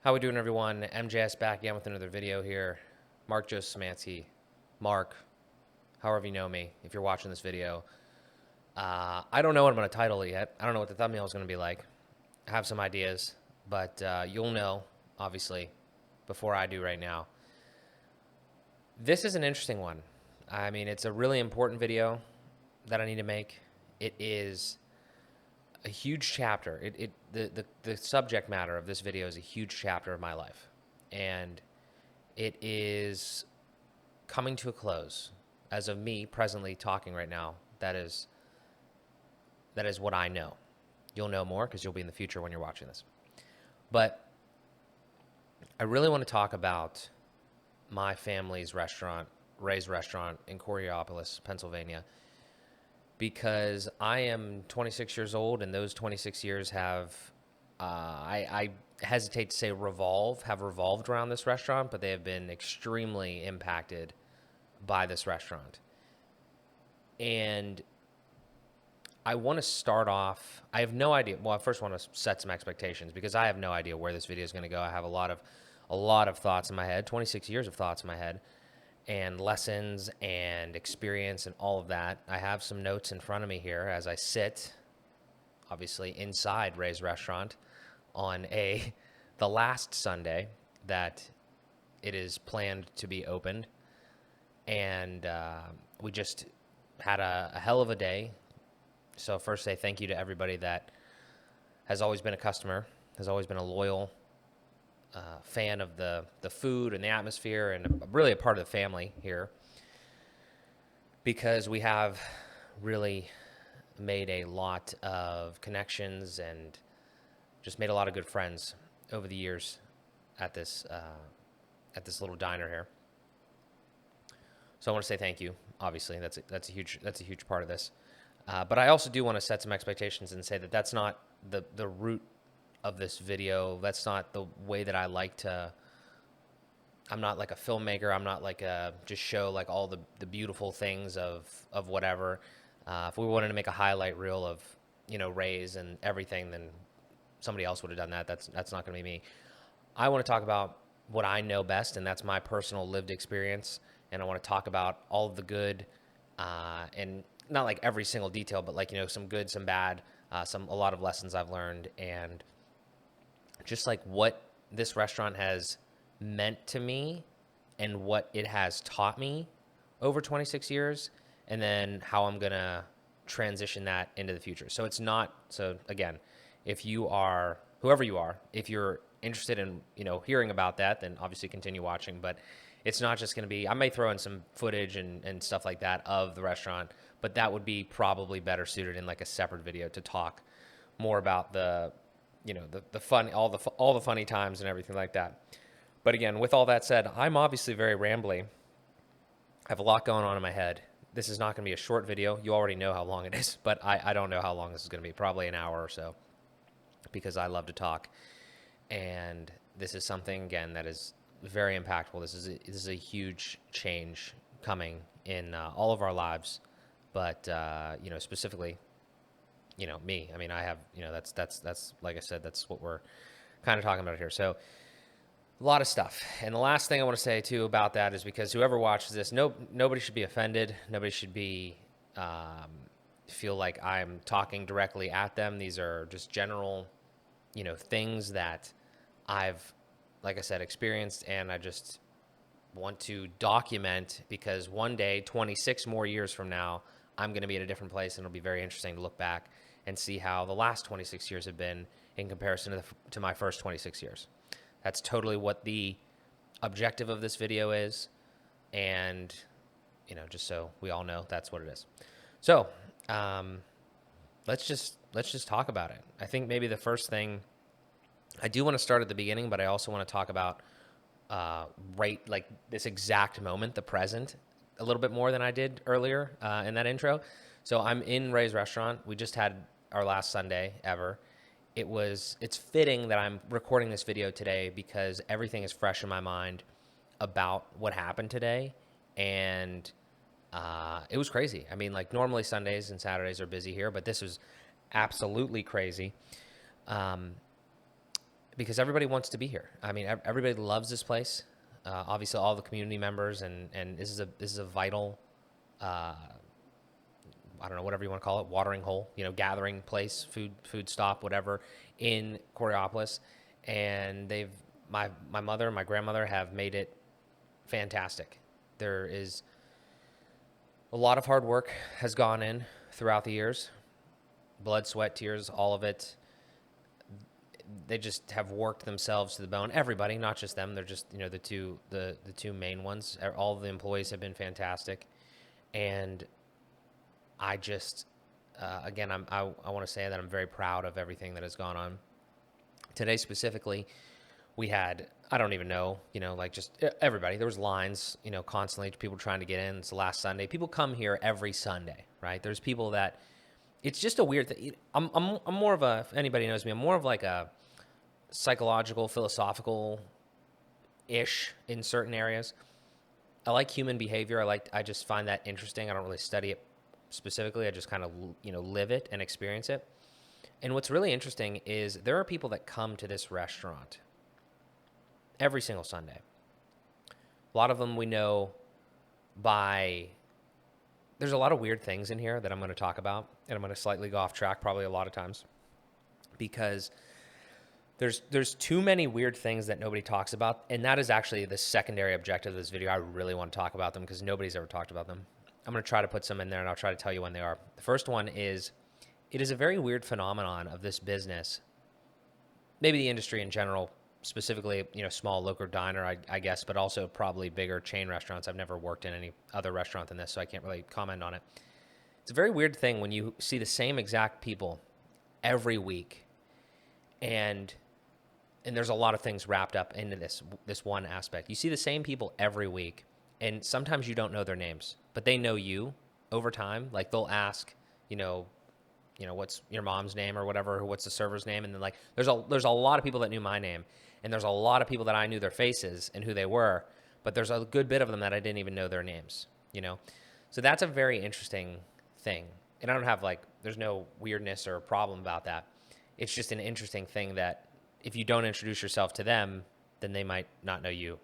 How we doing, everyone? MJS back again with another video here. Mark Joe Szymanski. Mark, however you know me, if you're watching this video. I don't know what I'm going to title it yet. I don't know what the thumbnail is going to be like. I have some ideas, but you'll know, obviously, before I do right now. This is an interesting one. I mean, it's a really important video that I need to make. It is a huge chapter. The subject matter of this video is a huge chapter of my life, and it is coming to a close. As of me presently talking right now, that is what I know. You'll know more because you'll be in the future when you're watching this. But I really want to talk about my family's restaurant, Ray's Restaurant in Coraopolis, Pennsylvania, because I am 26 years old, and those 26 years have, I hesitate to say have revolved around this restaurant, but they have been extremely impacted by this restaurant. And I want to start off, I have no idea. Well, I first want to set some expectations because I have no idea where this video is going to go. I have a lot of thoughts in my head, 26 years of thoughts in my head, and lessons and experience and all of that. I have some notes in front of me here as I sit, obviously inside Ray's Restaurant on the last Sunday that it is planned to be opened. And we just had a hell of a day. So first, say thank you to everybody that has always been a customer, has always been a loyal fan of the food and the atmosphere, and really a part of the family here, because we have really made a lot of connections and just made a lot of good friends over the years at this little diner here. So I want to say thank you. Obviously, that's a huge part of this. But I also do want to set some expectations and say that that's not the root of this video. That's not the way that I like to. I'm not like a filmmaker. I'm not like just show like all the beautiful things of whatever. If we wanted to make a highlight reel of Ray's and everything, then somebody else would have done that. That's not going to be me. I want to talk about what I know best, and that's my personal lived experience. And I want to talk about all of the good and not like every single detail, but like some good, some bad, a lot of lessons I've learned, and just like what this restaurant has meant to me and what it has taught me over 26 years, and then how I'm going to transition that into the future. So again, if you are, whoever you are, if you're interested in, hearing about that, then obviously continue watching, but it's not just going to be, I may throw in some footage and stuff like that of the restaurant, but that would be probably better suited in like a separate video to talk more about the fun, all the funny times and everything like that. But again, with all that said, I'm obviously very rambly. I have a lot going on in my head. This is not going to be a short video. You already know how long it is, but I don't know how long this is going to be. Probably an hour or so, because I love to talk. And this is something, again, that is very impactful. This is a huge change coming in all of our lives, but specifically, me. I mean, I have that's like I said, that's what we're kind of talking about here. So a lot of stuff. And the last thing I want to say too about that is, because whoever watches this, nobody should be offended. Nobody should be feel like I'm talking directly at them. These are just general, things that I've, like I said, experienced, and I just want to document, because one day, 26 more years from now, I'm going to be at a different place, and it'll be very interesting to look back and see how the last 26 years have been in comparison to my first 26 years. That's totally what the objective of this video is, and just so we all know, that's what it is. So let's just talk about it. I think maybe the first thing, I do want to start at the beginning, but I also want to talk about right, like this exact moment, the present, a little bit more than I did earlier in that intro. So I'm in Ray's Restaurant. We just had our last Sunday ever. It's fitting that I'm recording this video today, because everything is fresh in my mind about what happened today. And it was crazy. I mean, like normally Sundays and Saturdays are busy here, but this was absolutely crazy. because everybody wants to be here. I mean, everybody loves this place. Obviously, all the community members, and this is a vital, I don't know, whatever you want to call it, watering hole, gathering place, food stop, whatever, in Coraopolis. And my mother and my grandmother have made it fantastic. There is a lot of hard work has gone in throughout the years, blood, sweat, tears, all of it. They just have worked themselves to the bone. Everybody, not just them. They're just, the two main ones. All of the employees have been fantastic. And I just, again, I want to say that I'm very proud of everything that has gone on. Today specifically, we had, I don't even know, like just everybody. There was lines, constantly, people trying to get in. It's the last Sunday. People come here every Sunday, right? There's people that, it's just a weird thing. I'm more of a, if anybody knows me, I'm more of like a psychological, philosophical-ish in certain areas. I like human behavior. I just find that interesting. I don't really study it specifically. I just kind of, live it and experience it. And what's really interesting is there are people that come to this restaurant every single Sunday. A lot of them we know there's a lot of weird things in here that I'm going to talk about, and I'm going to slightly go off track probably a lot of times because there's too many weird things that nobody talks about, and that is actually the secondary objective of this video. I really want to talk about them because nobody's ever talked about them. I'm going to try to put some in there, and I'll try to tell you when they are. The first one is, it is a very weird phenomenon of this business, maybe the industry in general, specifically, small local diner, I guess, but also probably bigger chain restaurants. I've never worked in any other restaurant than this, so I can't really comment on it. It's a very weird thing when you see the same exact people every week, and there's a lot of things wrapped up into this one aspect. You see the same people every week, and sometimes you don't know their names, but they know you over time. Like they'll ask, what's your mom's name or whatever, or what's the server's name, and then like there's a lot of people that knew my name, and there's a lot of people that I knew their faces and who they were, but there's a good bit of them that I didn't even know their names. So that's a very interesting thing, and I don't have there's no weirdness or problem about that. It's just an interesting thing that if you don't introduce yourself to them, then they might not know you.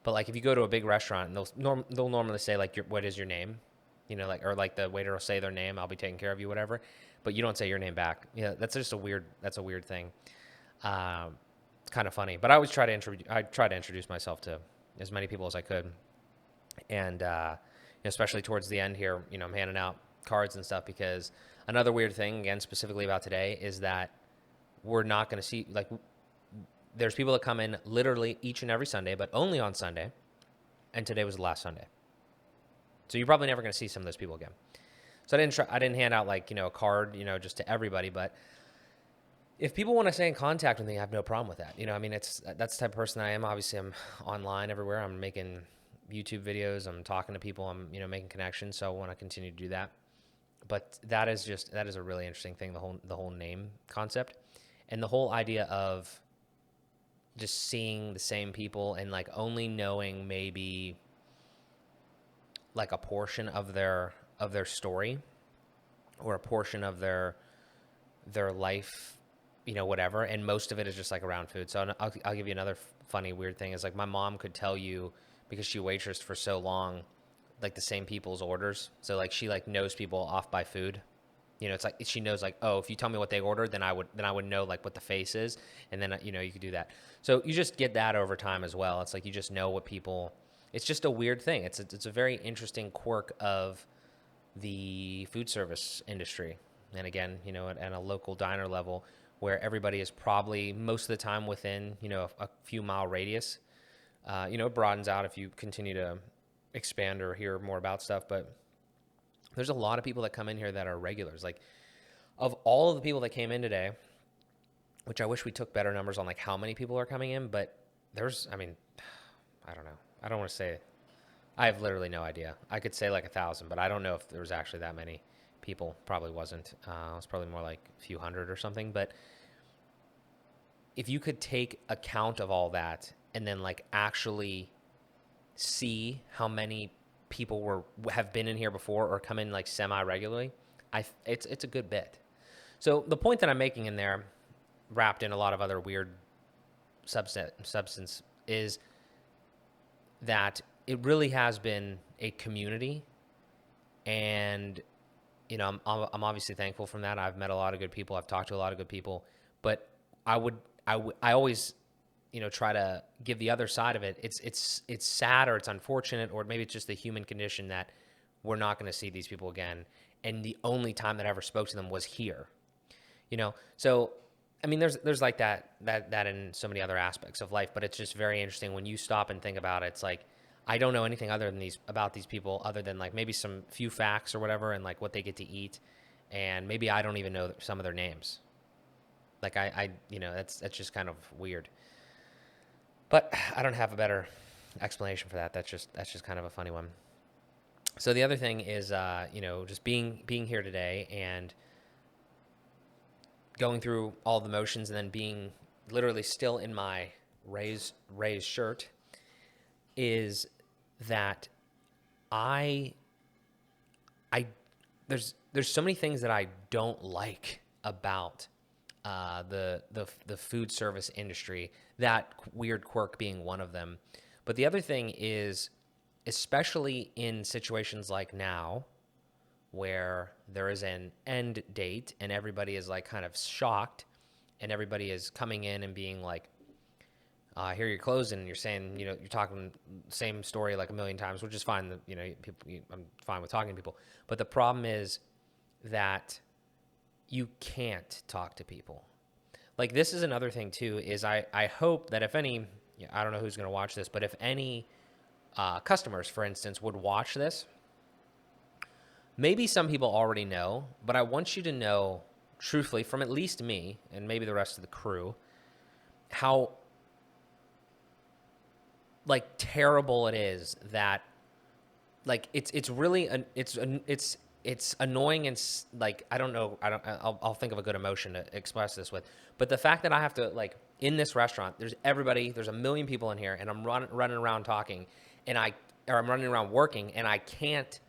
But if you go to a big restaurant, and they'll normally say what is your name, or the waiter will say their name, I'll be taking care of you, whatever. But you don't say your name back. That's a weird thing. It's kind of funny, but I always try to introduce myself to as many people as I could, and especially towards the end here, I'm handing out cards and stuff, because another weird thing, again, specifically about today, is that we're not going to see, there's people that come in literally each and every Sunday, but only on Sunday, and today was the last Sunday. So you're probably never going to see some of those people again. So I didn't hand out a card, just to everybody, but if people want to stay in contact with me, I have no problem with that. That's the type of person I am. Obviously, I'm online everywhere. I'm making YouTube videos. I'm talking to people. I'm, making connections. So I want to continue to do that. But that is a really interesting thing, the whole name concept, and the whole idea of just seeing the same people and only knowing maybe a portion of their story, or a portion of their life, whatever. And most of it is just around food. So I'll give you another funny, weird thing is my mom could tell you, because she waitressed for so long, the same people's orders. So she knows people off by food. It's she knows oh, if you tell me what they ordered, then I would know what the face is. And then, you could do that. So you just get that over time as well. It's you just know what people, it's just a weird thing. It's a very interesting quirk of the food service industry. And again, at a local diner level, where everybody is probably most of the time within, a few mile radius. It broadens out if you continue to expand or hear more about stuff. But there's a lot of people that come in here that are regulars. Of all of the people that came in today, which I wish we took better numbers on how many people are coming in, but I don't know. I don't want to say, I have literally no idea. I could say 1,000, but I don't know if there was actually that many people. Probably wasn't. It was probably more a few hundred or something. But if you could take account of all that and then actually see how many people have been in here before or come in semi-regularly, it's a good bit. So the point that I'm making in there, wrapped in a lot of other weird substance is that it really has been a community, and I'm obviously thankful from that. I've met a lot of good people. I've talked to a lot of good people, but I always try to give the other side of it. It's sad, or it's unfortunate, or maybe it's just the human condition that we're not going to see these people again. And the only time that I ever spoke to them was here, So, I mean, there's like that in so many other aspects of life, but it's just very interesting when you stop and think about it. It's like, I don't know anything other than about these people, other than like maybe some few facts or whatever, and like what they get to eat. And maybe I don't even know some of their names. Like that's just kind of weird. But I don't have a better explanation for that. That's just kind of a funny one. So the other thing is, just being here today and going through all the motions, and then being literally still in my Ray's shirt, is that there's so many things that I don't like about the food service industry, that weird quirk being one of them. But the other thing is, especially in situations like now, where there is an end date and everybody is like kind of shocked, and everybody is coming in and being like, here you're closing, and you're saying, you're talking the same story like a million times, which is fine. I'm fine with talking to people. But the problem is that you can't talk to people. Like, this is another thing too, is I hope that if any, I don't know who's going to watch this, but if any customers, for instance, would watch this, maybe some people already know, but I want you to know, truthfully, from at least me and maybe the rest of the crew, how like terrible it is that, like, it's really it's annoying, and like, I'll think of a good emotion to express this with, but the fact that I have to, like, in this restaurant, there's a million people in here, and I'm running around talking, and I'm running around working, and I can't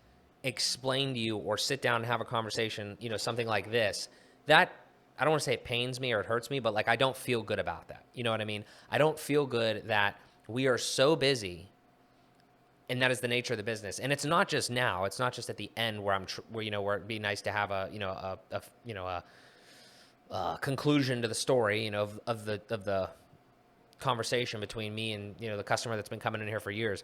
explain to you or sit down and have a conversation, something like this, that I don't want to say it pains me or it hurts me, but like, I don't feel good about that. You know what I mean? I don't feel good that we are so busy, and that is the nature of the business. And it's not just now. It's not just at the end where where it'd be nice to have a conclusion to the story, of the conversation between me and the customer that's been coming in here for years.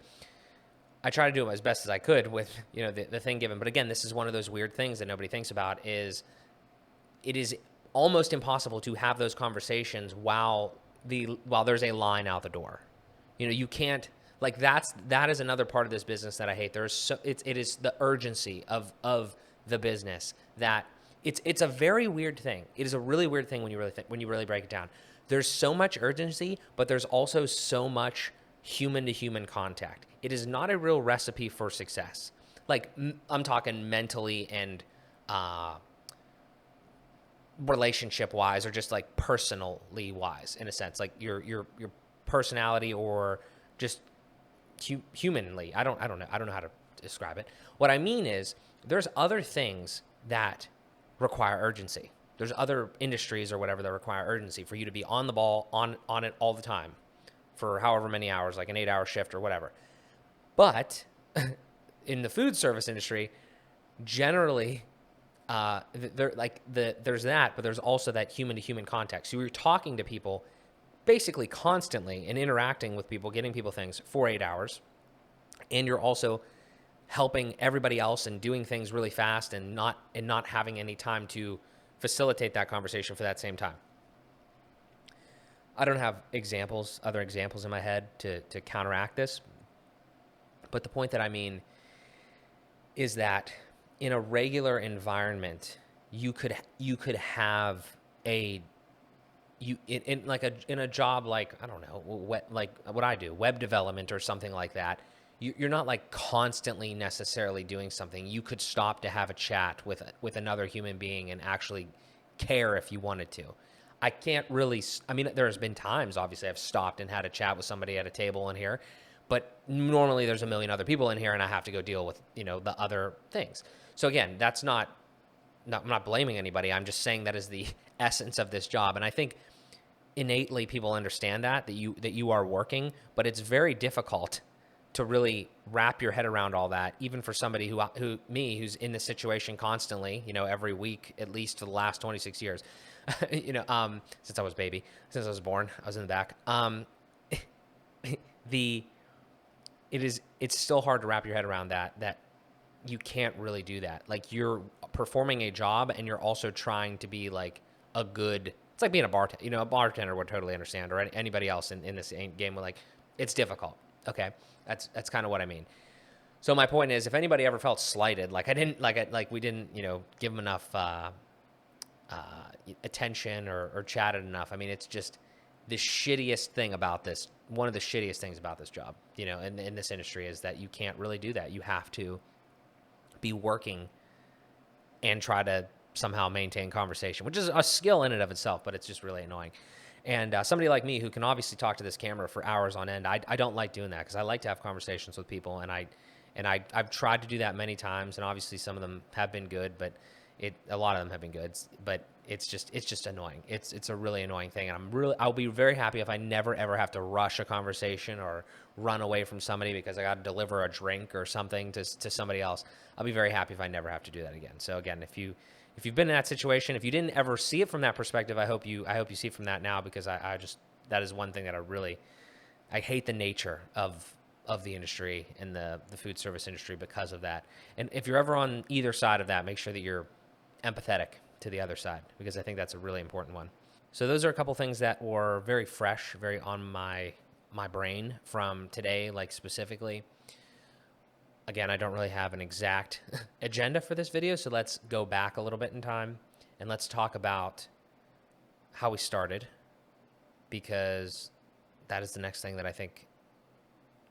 I try to do it as best as I could with the thing given. But again, this is one of those weird things that nobody thinks about. Is it is almost impossible to have those conversations while there's a line out the door. You can't. Like, that is another part of this business that I hate. It is the urgency of the business, that it's a very weird thing. It is a really weird thing when you really break it down. There's so much urgency, but there's also so much human to human contact. It is not a real recipe for success. Like, I'm talking mentally and relationship wise, or just like personally wise, in a sense, like your personality, or just humanly. I don't know how to describe it. What I mean is, there's other things that require urgency. There's other industries or whatever that require urgency for you to be on the ball, on it all the time, for however many hours, like an 8-hour shift or whatever. But in the food service industry, generally, there's that, but there's also that human to human contact. So you're talking to people basically constantly and interacting with people, getting people things for 8 hours. And you're also helping everybody else and doing things really fast, and not having any time to facilitate that conversation for that same time. I don't have other examples in my head to counteract this. But the point that I mean is that in a regular environment, you could have in a job like, I don't know, like what I do, web development or something like that. You're not like constantly necessarily doing something. You could stop to have a chat with another human being and actually care if you wanted to. I can't really, I mean, there's been times, obviously, I've stopped and had a chat with somebody at a table in here, but normally there's a million other people in here and I have to go deal with, the other things. So again, I'm not blaming anybody. I'm just saying that is the essence of this job. And I think innately people understand that you are working, but it's very difficult to really wrap your head around all that, even for somebody who's in this situation constantly, every week, at least for the last 26 years, since I was since I was born, I was in the back. The it's still hard to wrap your head around that you can't really do that. Like, you're performing a job and you're also trying to be like it's like being a bartender. A bartender would totally understand, or anybody else in this game would, like, it's difficult. Okay. That's kind of what I mean. So my point is, if anybody ever felt slighted, like we didn't, give them enough attention or chatted enough. I mean, it's just the shittiest thing about this. One of the shittiest things about this job, in this industry, is that you can't really do that. You have to be working and try to somehow maintain conversation, which is a skill in and of itself, but it's just really annoying. And somebody like me, who can obviously talk to this camera for hours on end, I don't like doing that, because I like to have conversations with people, and I've tried to do that many times, and obviously some of them have been good, but a lot of them have been good, but it's just annoying. It's a really annoying thing, and I'll be very happy if I never ever have to rush a conversation or run away from somebody because I got to deliver a drink or something to somebody else. I'll be very happy if I never have to do that again. So again, if you've been in that situation, if you didn't ever see it from that perspective, I hope you see it from that now, because that is one thing that I hate the nature of the industry and the food service industry because of that. And if you're ever on either side of that, make sure that you're empathetic to the other side, because I think that's a really important one. So those are a couple things that were very fresh, very on my brain from today, like specifically. Again, I don't really have an exact agenda for this video, so let's go back a little bit in time and let's talk about how we started, because that is the next thing that I think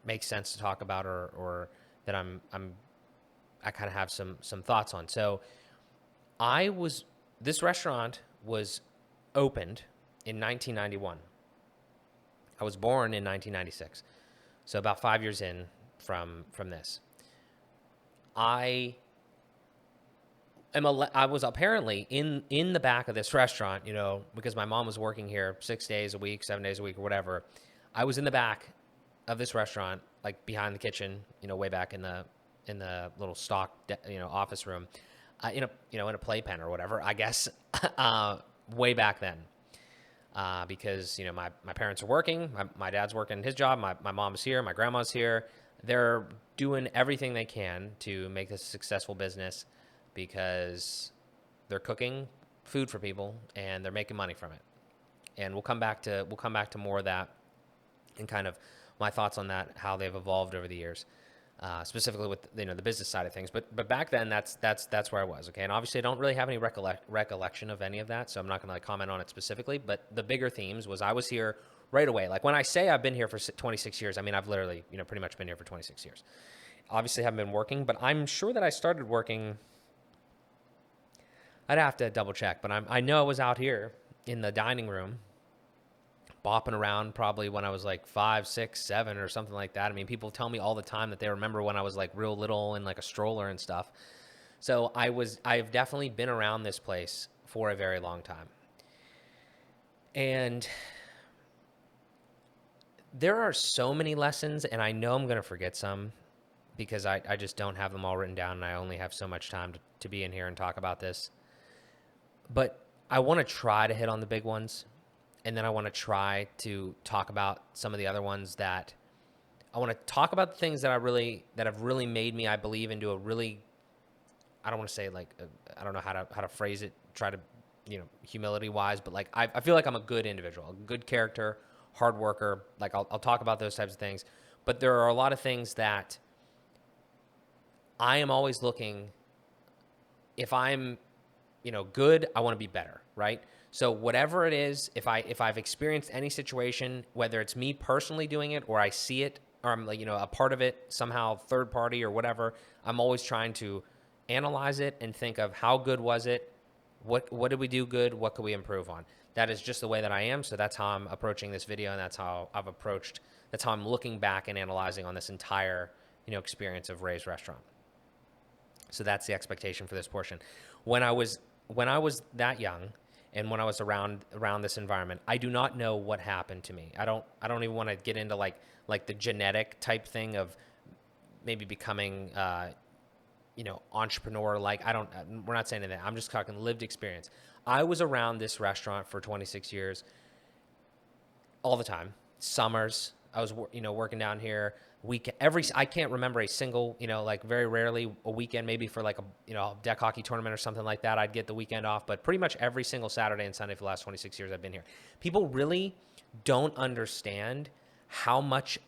makes sense to talk about, or that I kind of have some thoughts on. So this restaurant was opened in 1991. I was born in 1996. So about 5 years in from this. I was apparently in the back of this restaurant, because my mom was working here 6 days a week, 7 days a week, or whatever. I was in the back of this restaurant, like behind the kitchen, way back in the little stock, office room, in a playpen or whatever, I guess, way back then. Because, my parents are working, my dad's working his job, my mom's here, my grandma's here. They're doing everything they can to make this a successful business, because they're cooking food for people and they're making money from it. And we'll come back to more of that and kind of my thoughts on that, how they've evolved over the years, specifically with the business side of things. But back then, that's where I was. Okay, and obviously I don't really have any recollection of any of that, so I'm not going to comment on it specifically. But the bigger themes was, I was here right away. Like, when I say I've been here for 26 years, I mean I've literally pretty much been here for 26 years. Obviously haven't been working, but I'm sure that I started working. I'd have to double check, but I know I was out here in the dining room, bopping around, probably when I was like 5, 6, 7 or something like that. I mean, people tell me all the time that they remember when I was like real little in like a stroller and stuff. So I've definitely been around this place for a very long time. And there are so many lessons, and I know I'm going to forget some, because I just don't have them all written down, and I only have so much time to be in here and talk about this. But I want to try to hit on the big ones, and then I want to try to talk about some of the other ones that I want to talk about, the things that have really made me, I believe, into a really, I don't want to say I don't know how to phrase it, try to, humility wise, but like, I feel like I'm a good individual, a good character, hard worker. Like, I'll talk about those types of things, but there are a lot of things that I am always looking, if I'm, good, I want to be better, right? So whatever it is, if I've experienced any situation, whether it's me personally doing it, or I see it, or I'm like, a part of it somehow, third party or whatever, I'm always trying to analyze it and think of, how good was it? What did we do good? What could we improve on? That is just the way that I am. So that's how I'm approaching this video, and that's how I'm looking back and analyzing on this entire, experience of Ray's Restaurant. So that's the expectation for this portion. When I was that young, and when I was around this environment, I do not know what happened to me. I don't even want to get into like the genetic type thing of maybe becoming entrepreneur. Like we're not saying that. I'm just talking lived experience. I was around this restaurant for 26 years all the time. Summers, I was working down here. I can't remember a single, like very rarely a weekend, maybe for like a deck hockey tournament or something like that, I'd get the weekend off, but pretty much every single Saturday and Sunday for the last 26 years I've been here. People really don't understand how much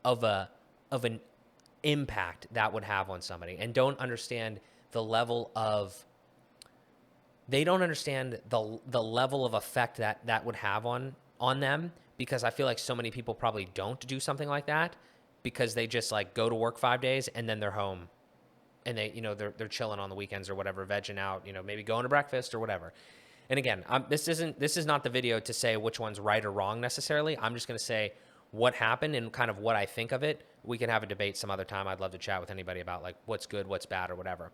of an impact that would have on somebody, and don't understand the level of the level of effect that would have on them, because I feel like so many people probably don't do something like that because they just like go to work 5 days and then they're home and they're chilling on the weekends or whatever, vegging out, maybe going to breakfast or whatever. And again, this is not the video to say which one's right or wrong necessarily. I'm just going to say what happened and kind of what I think of it. We can have a debate some other time. I'd love to chat with anybody about like what's good, what's bad, or whatever.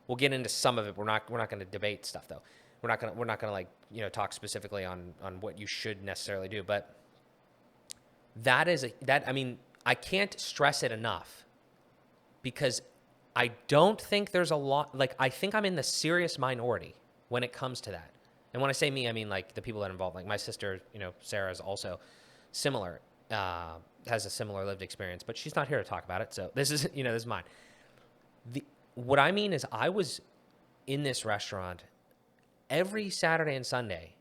We'll get into some of it. We're not going to debate stuff though. We're not going to like, talk specifically on what you should necessarily do, but I can't stress it enough, because I don't think there's a lot, like, I think I'm in the serious minority when it comes to that. And when I say me, I mean like the people that are involved, like my sister, Sarah, is also similar, has a similar lived experience, but she's not here to talk about it. So this is, this is mine. What I mean is I was in this restaurant every Saturday and Sunday,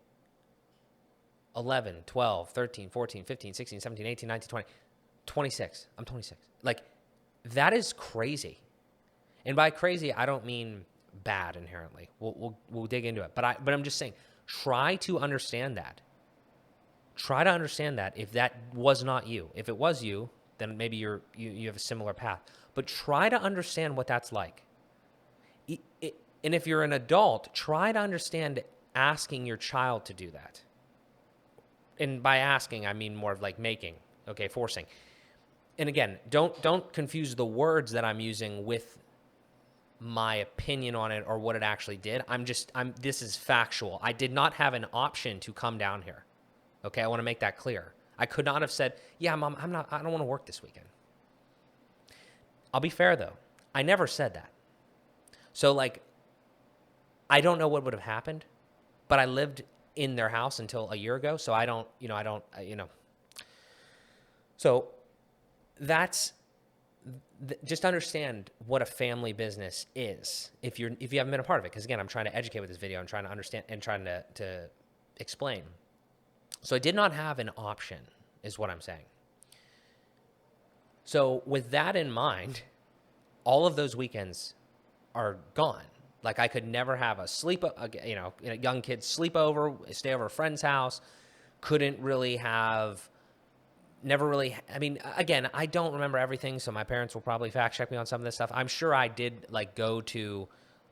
11, 12, 13, 14, 15, 16, 17, 18, 19, 20, 26. I'm 26. Like, that is crazy. And by crazy, I don't mean bad inherently. We'll dig into it. But I'm just saying, try to understand that. Try to understand that if that was not you. If it was you, then maybe you have a similar path. But try to understand what that's like. And if you're an adult, try to understand asking your child to do that. And by asking, I mean more of like making, okay, forcing. And again, don't confuse the words that I'm using with my opinion on it or what it actually did. This is factual. I did not have an option to come down here. Okay, I want to make that clear. I could not have said, yeah, Mom, I don't want to work this weekend. I'll be fair though. I never said that. So like, I don't know what would have happened, but I lived in their house until a year ago. So so that's, just understand what a family business is if you haven't been a part of it. Because again, I'm trying to educate with this video. I'm trying to understand and trying to explain. So I did not have an option, is what I'm saying. So with that in mind, all of those weekends are gone. Like, I could never have a young kid sleepover, stay over a friend's house. Couldn't really have, never really, I mean, again, I don't remember everything, so my parents will probably fact check me on some of this stuff. I'm sure I did like go to,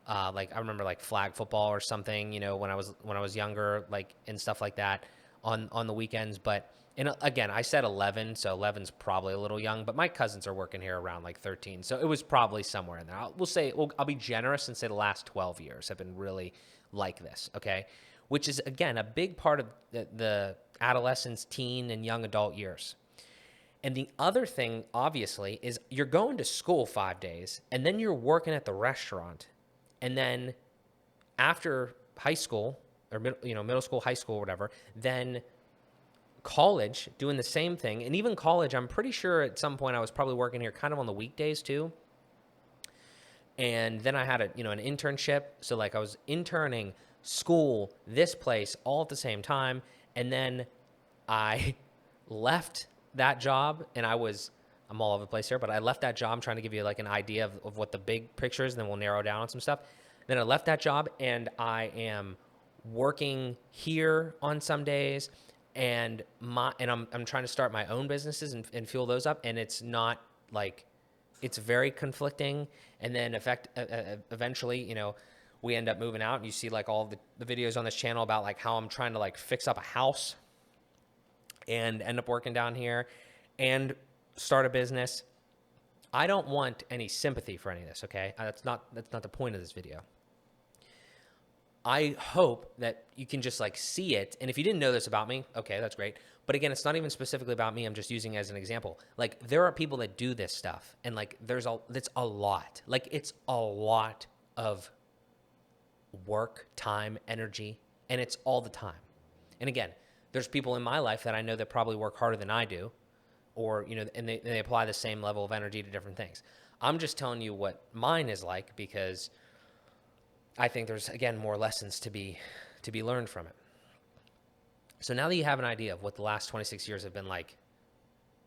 I remember like flag football or something, when I was younger, like, and stuff like that on the weekends. But, and again, I said 11, so 11's probably a little young, but my cousins are working here around like 13. So it was probably somewhere in there. I'll be generous and say the last 12 years have been really like this. Okay. Which is, again, a big part of the adolescence, teen, and young adult years. And the other thing, obviously, is you're going to school 5 days, and then you're working at the restaurant. And then after high school, or middle school, high school, whatever, then college, doing the same thing. And even college, I'm pretty sure at some point I was probably working here kind of on the weekdays too. And then I had an internship. So like I was interning, school, this place, all at the same time. And then I left that job, and I'm all over the place here, but I left that job. I'm trying to give you like an idea of what the big picture is, and then we'll narrow down on some stuff. Then I left that job, and I am working here on some days, and I'm trying to start my own businesses and fuel those up. And it's not like, it's very conflicting. And then eventually, we end up moving out, and you see like all the videos on this channel about like how I'm trying to like fix up a house and end up working down here and start a business. I don't want any sympathy for any of this. Okay. That's not the point of this video. I hope that you can just like see it. And if you didn't know this about me, okay, that's great. But again, it's not even specifically about me. I'm just using it as an example. Like there are people that do this stuff, and like that's a lot. Like it's a lot of work, time, energy, and it's all the time. And again, there's people in my life that I know that probably work harder than I do, or and they apply the same level of energy to different things. I'm just telling you what mine is like because I think there's again more lessons to be learned from it. So now that you have an idea of what the last 26 years have been like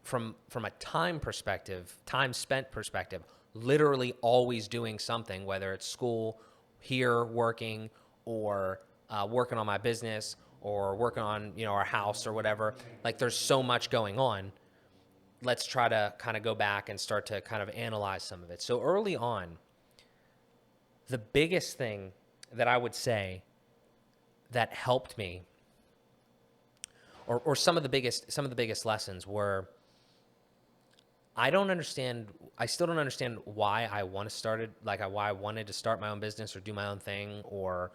from a time perspective, time spent perspective, literally always doing something, whether it's school, here working, or working on my business, or working on our house or whatever. Like there's so much going on. Let's try to kind of go back and start to kind of analyze some of it. So early on, the biggest thing that I would say that helped me, or some of the biggest lessons were, I still don't understand why I why I wanted to start my own business or do my own thing or,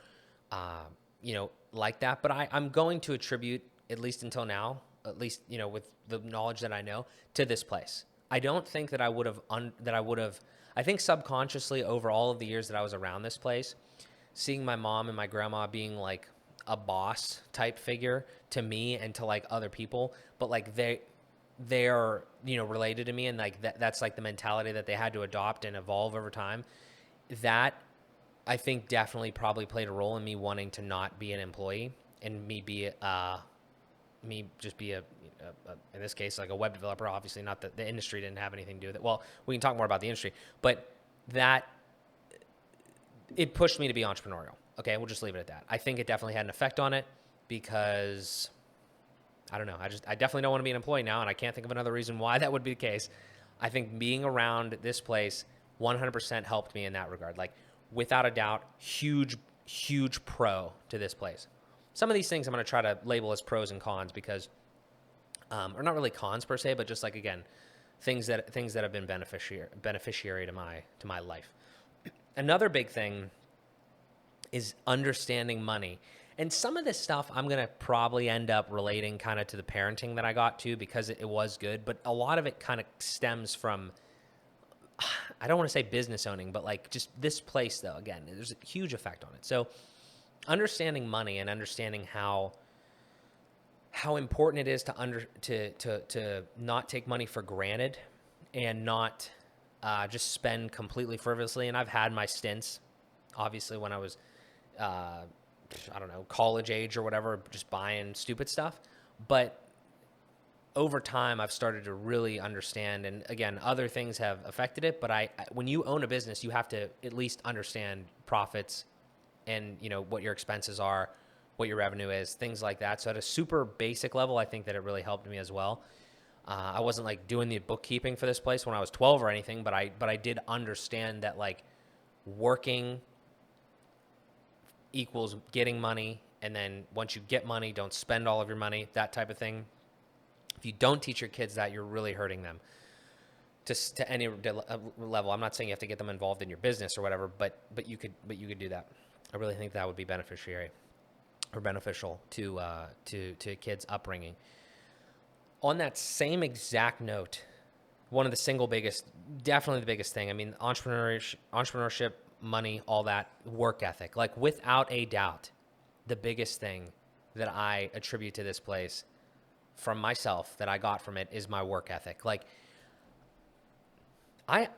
like that. But I'm going to attribute, at least until now, with the knowledge that I know, to this place. I don't think that I would have, I think subconsciously over all of the years that I was around this place, seeing my mom and my grandma being like a boss type figure to me and to like other people, but like they're related to me, and like that's like the mentality that they had to adopt and evolve over time. That I think definitely probably played a role in me wanting to not be an employee and me just be a in this case like a web developer. Obviously not that the industry didn't have anything to do with it. Well, we can talk more about the industry, but that it pushed me to be entrepreneurial. Okay, we'll just leave it at that. I think it definitely had an effect on it because I don't know. I definitely don't want to be an employee now, and I can't think of another reason why that would be the case. I think being around this place 100% helped me in that regard. Like, without a doubt, huge, huge pro to this place. Some of these things I'm going to try to label as pros and cons because, or not really cons per se, but just like, again, things that have been beneficiary to my life. Another big thing is understanding money. And some of this stuff I'm going to probably end up relating kind of to the parenting that I got to because it was good. But a lot of it kind of stems from, I don't want to say business owning, but like just this place though, again, there's a huge effect on it. So understanding money and understanding how important it is to not take money for granted and not just spend completely frivolously. And I've had my stints, obviously, when I was I don't know, college age or whatever, just buying stupid stuff. But over time, I've started to really understand, and again, other things have affected it, but when you own a business, you have to at least understand profits and, what your expenses are, what your revenue is, things like that. So at a super basic level, I think that it really helped me as well. I wasn't like doing the bookkeeping for this place when I was 12 or anything, but I did understand that like working equals getting money, and then once you get money, don't spend all of your money, that type of thing. If you don't teach your kids that, you're really hurting them to any level. I'm not saying you have to get them involved in your business or whatever, but you could do that. I really think that would be beneficial to kids' upbringing. On that same exact note, one of the definitely the biggest thing, I mean, entrepreneurship, money, all that, work ethic. Like, without a doubt, the biggest thing that I attribute to this place from myself that I got from it is my work ethic. Like, I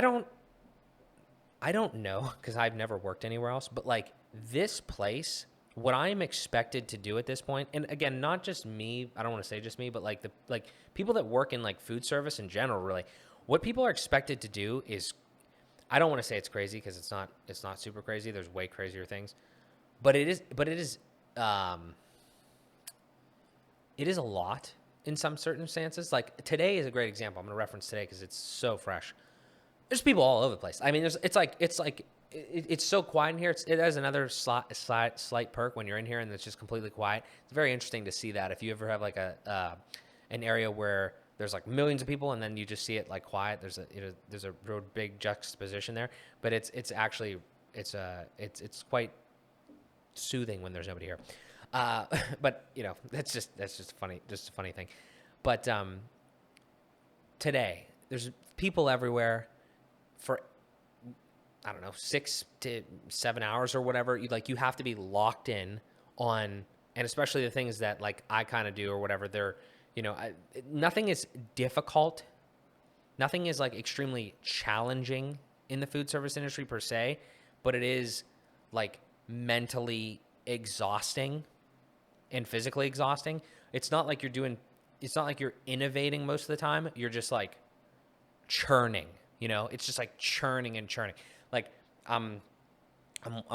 don't know, because I've never worked anywhere else, but like this place, what I'm expected to do at this point, and again, not just me, I don't want to say just me, but like people that work in like food service in general, really, what people are expected to do is, I don't want to say it's crazy because it's not super crazy. There's way crazier things, but it is a lot in some circumstances. Like today is a great example. I'm going to reference today because it's so fresh. There's people all over the place. I mean, it's so quiet in here. It has another slight perk when you're in here and it's just completely quiet. It's very interesting to see that. If you ever have like an area where there's like millions of people and then you just see it like quiet, there's a real big juxtaposition there. But it's quite soothing when there's nobody here. But that's just a funny thing. But today there's people everywhere for, I don't know, 6 to 7 hours or whatever. You have to be locked in on, and especially the things that like I kind of do or whatever. They're, nothing is difficult. Nothing is like extremely challenging in the food service industry per se, but it is like mentally exhausting and physically exhausting. It's not like you're innovating most of the time. You're just like churning, it's just like churning and churning. Like I'm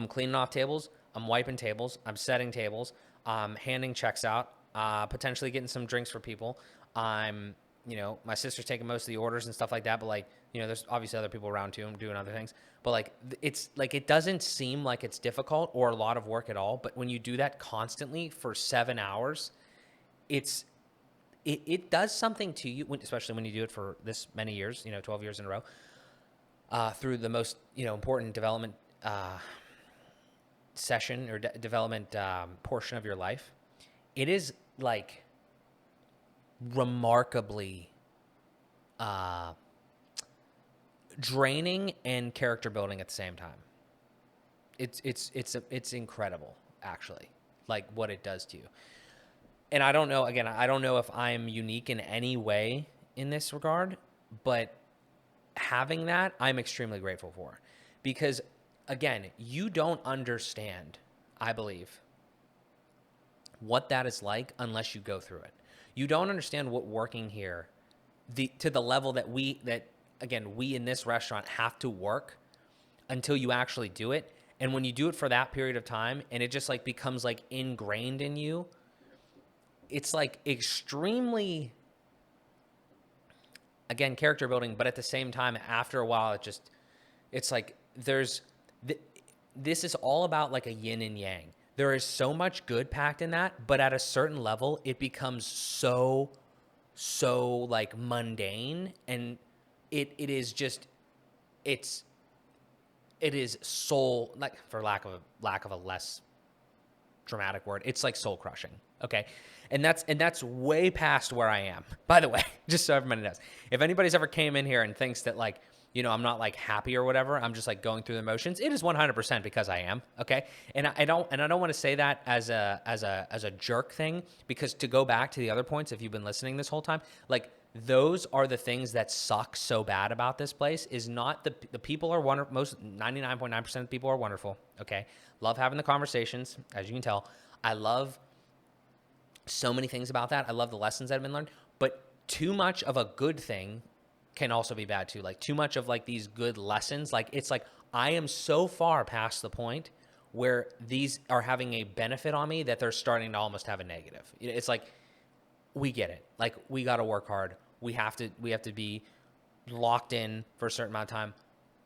cleaning off tables. I'm wiping tables. I'm setting tables. I'm handing checks out, potentially getting some drinks for people. I'm, my sister's taking most of the orders and stuff like that. But like, there's obviously other people around too. I'm doing other things. But like, it's like, it doesn't seem like it's difficult or a lot of work at all. But when you do that constantly for 7 hours, it does something to you, especially when you do it for this many years, 12 years in a row, through the most, important development session or development portion of your life. It is like remarkably draining and character building at the same time. It's incredible, actually, like what it does to you. And I don't know if I'm unique in any way in this regard, but having that, I'm extremely grateful for. Because, again, you don't understand, I believe, what that is like unless you go through it. You don't understand what working here, to the level that we in this restaurant have to work until you actually do it. And when you do it for that period of time and it just like becomes like ingrained in you, it's like extremely, again, character building, but at the same time, after a while, it's like this is all about like a yin and yang. There is so much good packed in that, but at a certain level, it becomes so like mundane, and it is soul, like, for lack of a less dramatic word, it's like soul crushing. Okay. And that's way past where I am, by the way, just so everybody knows. If anybody's ever came in here and thinks that like, I'm not like happy or whatever, I'm just like going through the motions, it is 100% because I am. Okay. And I don't want to say that as a jerk thing, because to go back to the other points, if you've been listening this whole time, like those are the things that suck so bad about this place. Is not the people are wonderful. Most 99.9% of people are wonderful. Okay. Love having the conversations, as you can tell. I love so many things about that. I love the lessons that have been learned, but too much of a good thing can also be bad too. Like too much of like these good lessons, like it's like I am so far past the point where these are having a benefit on me that they're starting to almost have a negative. It's like, we get it. Like we got to work hard. We have to be locked in for a certain amount of time.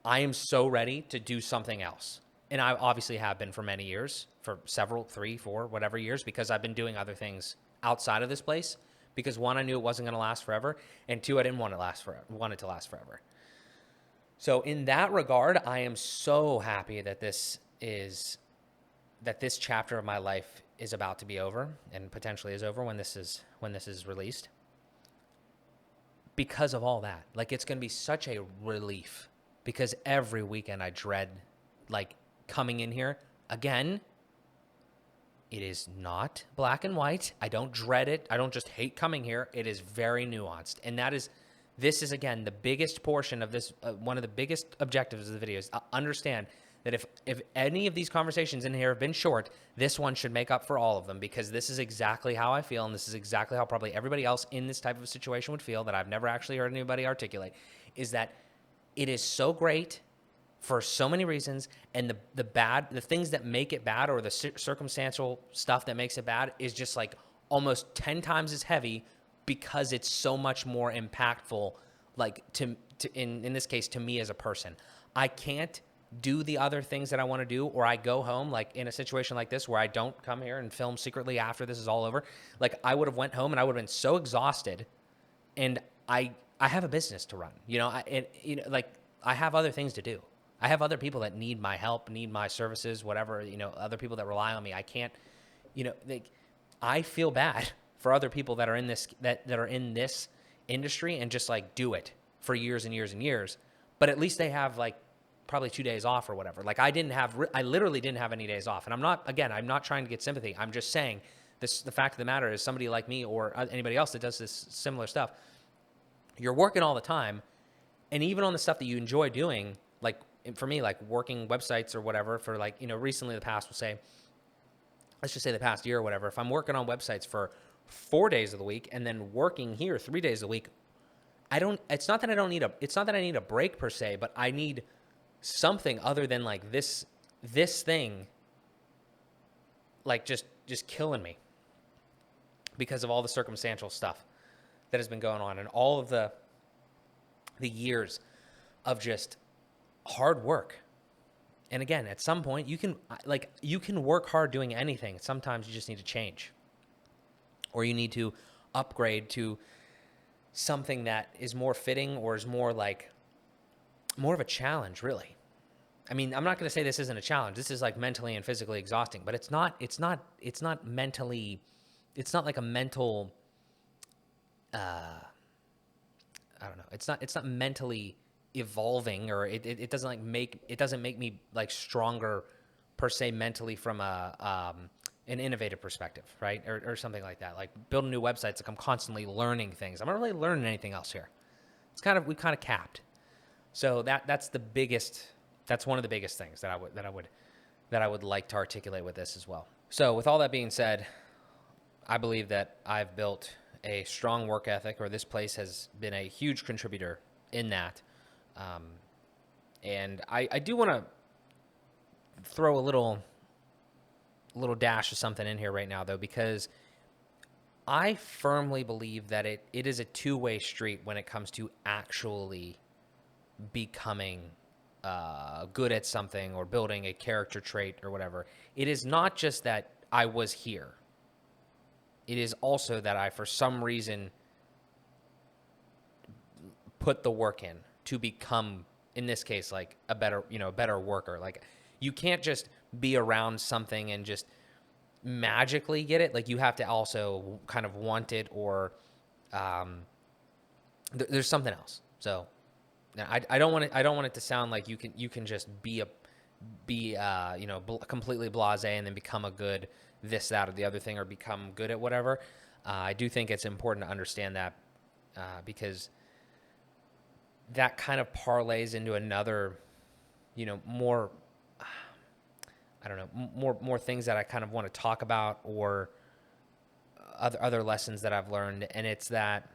I am so ready to do something else. And I obviously have been for many years, for several, 3, 4, whatever years, because I've been doing other things outside of this place. Because 1, I knew it wasn't going to last forever, and 2, I didn't want it to last forever. So in that regard, I am so happy that this chapter of my life is about to be over, and potentially is over when this is released. Because of all that, like it's going to be such a relief. Because every weekend I dread like coming in here again. It is not black and white. I don't dread it. I don't just hate coming here. It is very nuanced. And this is again, the biggest portion of this, one of the biggest objectives of the video is understand that if any of these conversations in here have been short, this one should make up for all of them, because this is exactly how I feel. And this is exactly how probably everybody else in this type of situation would feel, that I've never actually heard anybody articulate, is that it is so great for so many reasons, and the things that make it bad, or the circumstantial stuff that makes it bad, is just like almost 10 times as heavy, because it's so much more impactful, like in this case, to me as a person. I can't do the other things that I want to do, or I go home, like in a situation like this where I don't come here and film secretly after this is all over. Like I would have went home and I would have been so exhausted, and I have a business to run, like I have other things to do. I have other people that need my help, need my services, whatever, other people that rely on me. I can't, I feel bad for other people that are in this, that are in this industry and just like do it for years and years and years. But at least they have like probably 2 days off or whatever. Like I literally didn't have any days off. And I'm not trying to get sympathy. I'm just saying this, the fact of the matter is somebody like me or anybody else that does this similar stuff, you're working all the time. And even on the stuff that you enjoy doing, like for me, like working websites or whatever for like, recently the past, let's just say the past year or whatever, if I'm working on websites for 4 days of the week and then working here 3 days a week, it's not that I need a break per se, but I need something other than like this thing, like just killing me because of all the circumstantial stuff that has been going on and all of the years of just hard work. And again, at some point you can work hard doing anything. Sometimes you just need to change, or you need to upgrade to something that is more fitting or is more of a challenge, really. I mean, I'm not going to say this isn't a challenge. This is like mentally and physically exhausting, but it's not mentally, it's not like a mental, I don't know. It's not mentally evolving, or it doesn't make me like stronger per se mentally from an innovative perspective, right? Or something like that. Like building new websites, like I'm constantly learning things. I'm not really learning anything else here. We kind of capped. So that's one of the biggest things that I would like to articulate with this as well. So with all that being said, I believe that I've built a strong work ethic, or this place has been a huge contributor in that. And I do want to throw a little dash of something in here right now, though, because I firmly believe that it is a two-way street when it comes to actually becoming good at something or building a character trait or whatever. It is not just that I was here. It is also that I, for some reason, put the work in to become, in this case, like a better worker. Like you can't just be around something and just magically get it. Like you have to also kind of want it, or there's something else. So I don't want it to sound like you can just be completely blasé and then become a good this, that, or the other thing, or become good at whatever. I do think it's important to understand that because that kind of parlays into another, more, I don't know, more things that I kind of want to talk about, or other lessons that I've learned. And it's that,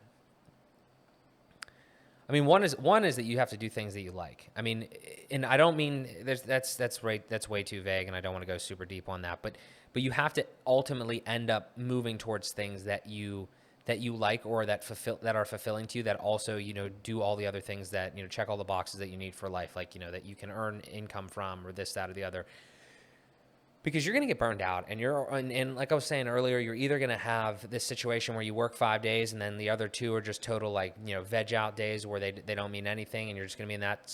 I mean, one is that you have to do things that you like. I mean, and I don't mean that's way too vague, and I don't want to go super deep on that. But you have to ultimately end up moving towards things that you like, or that are fulfilling to you, that also, do all the other things that, check all the boxes that you need for life, like, that you can earn income from, or this, that, or the other. Because you're going to get burned out, and like I was saying earlier, you're either going to have this situation where you work 5 days and then the other 2 are just total, like, veg out days where they don't mean anything, and you're just going to be in that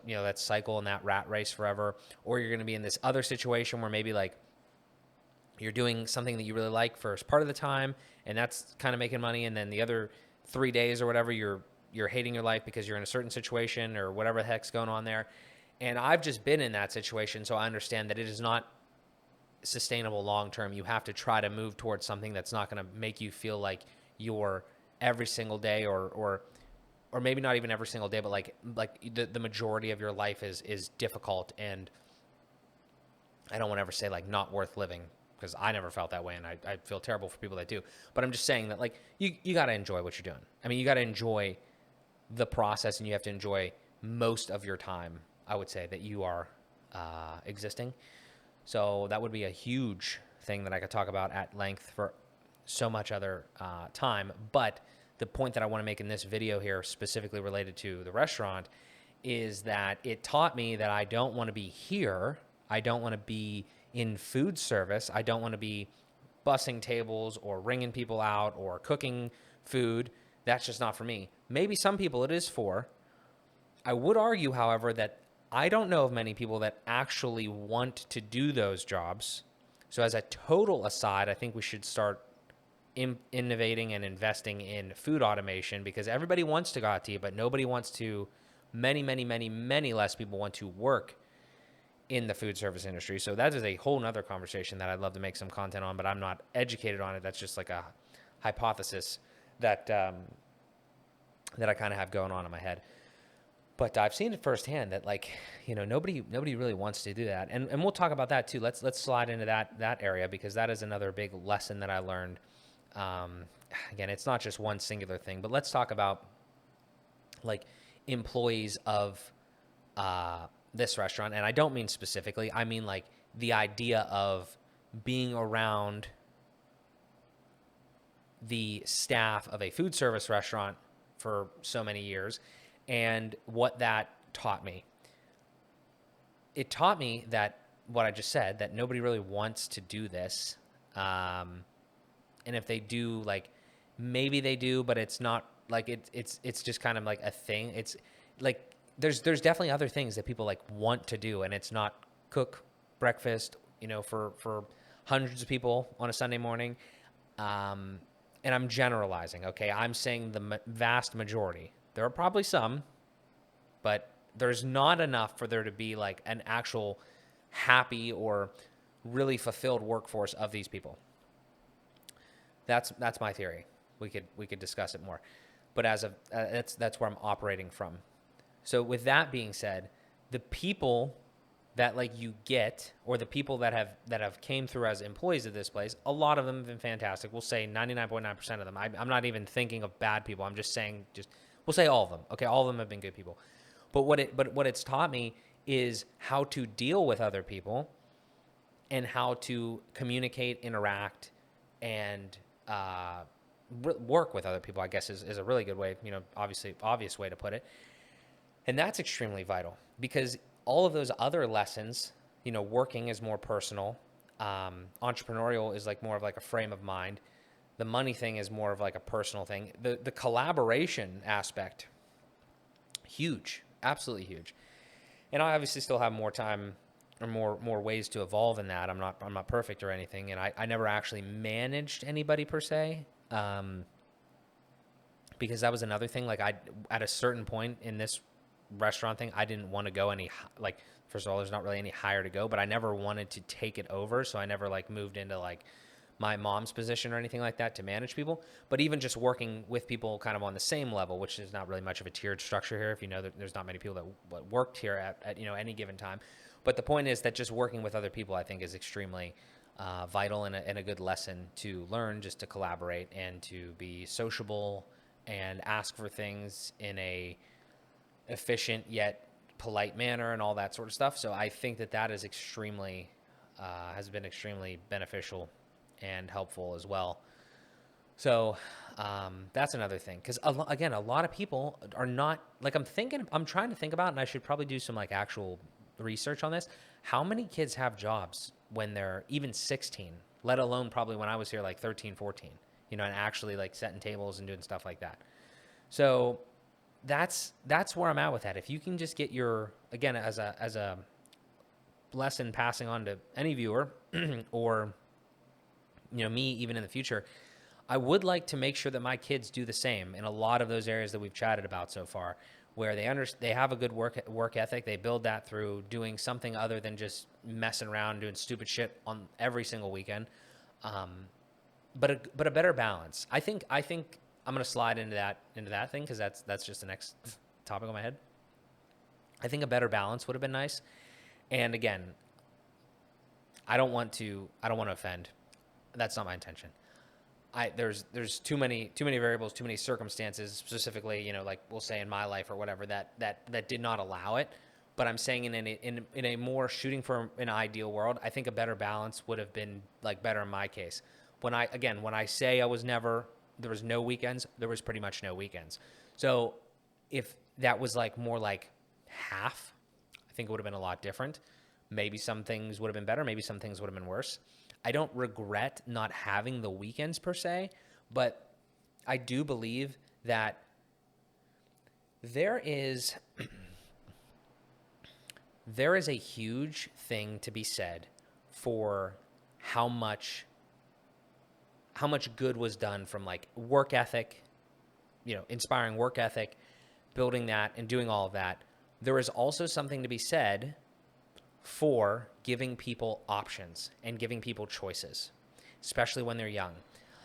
that cycle and that rat race forever. Or you're going to be in this other situation where maybe like you're doing something that you really like for part of the time, and that's kind of making money, and then the other 3 days or whatever, you're hating your life because you're in a certain situation or whatever the heck's going on there. And I've just been in that situation, so I understand that it is not sustainable long term. You have to try to move towards something that's not going to make you feel like you're every single day, or maybe not even every single day, but like the majority of your life is difficult. And I don't want to ever say like not worth living, because I never felt that way, and I feel terrible for people that do. But I'm just saying that like you got to enjoy what you're doing. I mean, you got to enjoy the process, and you have to enjoy most of your time, I would say, that you are existing. So that would be a huge thing that I could talk about at length for so much other time. But the point that I want to make in this video here, specifically related to the restaurant, is that it taught me that I don't want to be here. I don't want to be in food service. I don't want to be bussing tables or ringing people out or cooking food. That's just not for me. Maybe some people it is for. I would argue, however, that I don't know of many people that actually want to do those jobs. So as a total aside, I think we should start innovating and investing in food automation, because everybody wants to go out to eat, but nobody wants to, many less people want to work in the food service industry. So that is a whole nother conversation that I'd love to make some content on, but I'm not educated on it. That's just like a hypothesis that that I kind of have going on in my head. But I've seen it firsthand that, like, nobody really wants to do that. And we'll talk about that too. Let's slide into that area, because that is another big lesson that I learned. Again, it's not just one singular thing, but let's talk about like employees of this restaurant. And I don't mean specifically, I mean like the idea of being around the staff of a food service restaurant for so many years, and what that taught me. It taught me that what I just said, that nobody really wants to do this. And if they do, like, maybe they do, but it's not like it's just kind of like a thing. It's like there's definitely other things that people like want to do, and it's not cook breakfast, for hundreds of people on a Sunday morning. And I'm generalizing, okay? I'm saying the vast majority. There are probably some, but there's not enough for there to be like an actual happy or really fulfilled workforce of these people. That's my theory. We could discuss it more, but that's where I'm operating from. So with that being said, the people that like you get, or the people that have came through as employees of this place, a lot of them have been fantastic. We'll say 99.9% of them. I'm not even thinking of bad people. I'm just saying, we'll say all of them. Okay, all of them have been good people. But what it's taught me is how to deal with other people, and how to communicate, interact, and work with other people, I guess is a really good way, obvious way to put it. And that's extremely vital, because all of those other lessons, working is more personal. Entrepreneurial is like more of like a frame of mind. The money thing is more of like a personal thing. The collaboration aspect, huge, absolutely huge. And I obviously still have more time or more ways to evolve in that. I'm not perfect or anything, and I never actually managed anybody per se, because that was another thing. Like at a certain point in this restaurant thing, I didn't want to go any, like, first of all, there's not really any higher to go, but I never wanted to take it over, so I never like moved into like my mom's position or anything like that to manage people. But even just working with people kind of on the same level, which is not really much of a tiered structure here, if you know that there's not many people that worked here at any given time. But the point is that just working with other people, I think, is extremely vital, and a good lesson to learn, just to collaborate and to be sociable and ask for things in a efficient yet polite manner and all that sort of stuff. So I think that is extremely has been extremely beneficial and helpful as well. So that's another thing, because again, a lot of people are not like, I'm trying to think about, and I should probably do some like actual research on this. How many kids have jobs when they're even 16, let alone probably when I was here like 13, 14, and actually like setting tables and doing stuff like that. So that's where I'm at with that. If you can just get again, as a lesson passing on to any viewer or me even in the future, I would like to make sure that my kids do the same in a lot of those areas that we've chatted about so far, where they have a good work ethic. They build that through doing something other than just messing around doing stupid shit on every single weekend, but a better balance. I think I'm going to slide into that thing, because that's just the next topic on my head. I think a better balance would have been nice. And again, I don't want to offend. That's not my intention. There's too many variables, too many circumstances, specifically, like we'll say in my life or whatever, that did not allow it. But I'm saying in a more shooting for an ideal world, I think a better balance would have been like better in my case. When I say there was no weekends, there was pretty much no weekends. So if that was like more like half, I think it would have been a lot different. Maybe some things would have been better. Maybe some things would have been worse. I don't regret not having the weekends per se, but I do believe that there is there is a huge thing to be said for how much good was done from like work ethic, inspiring work ethic, building that and doing all of that. There is also something to be said for giving people options and giving people choices, especially when they're young.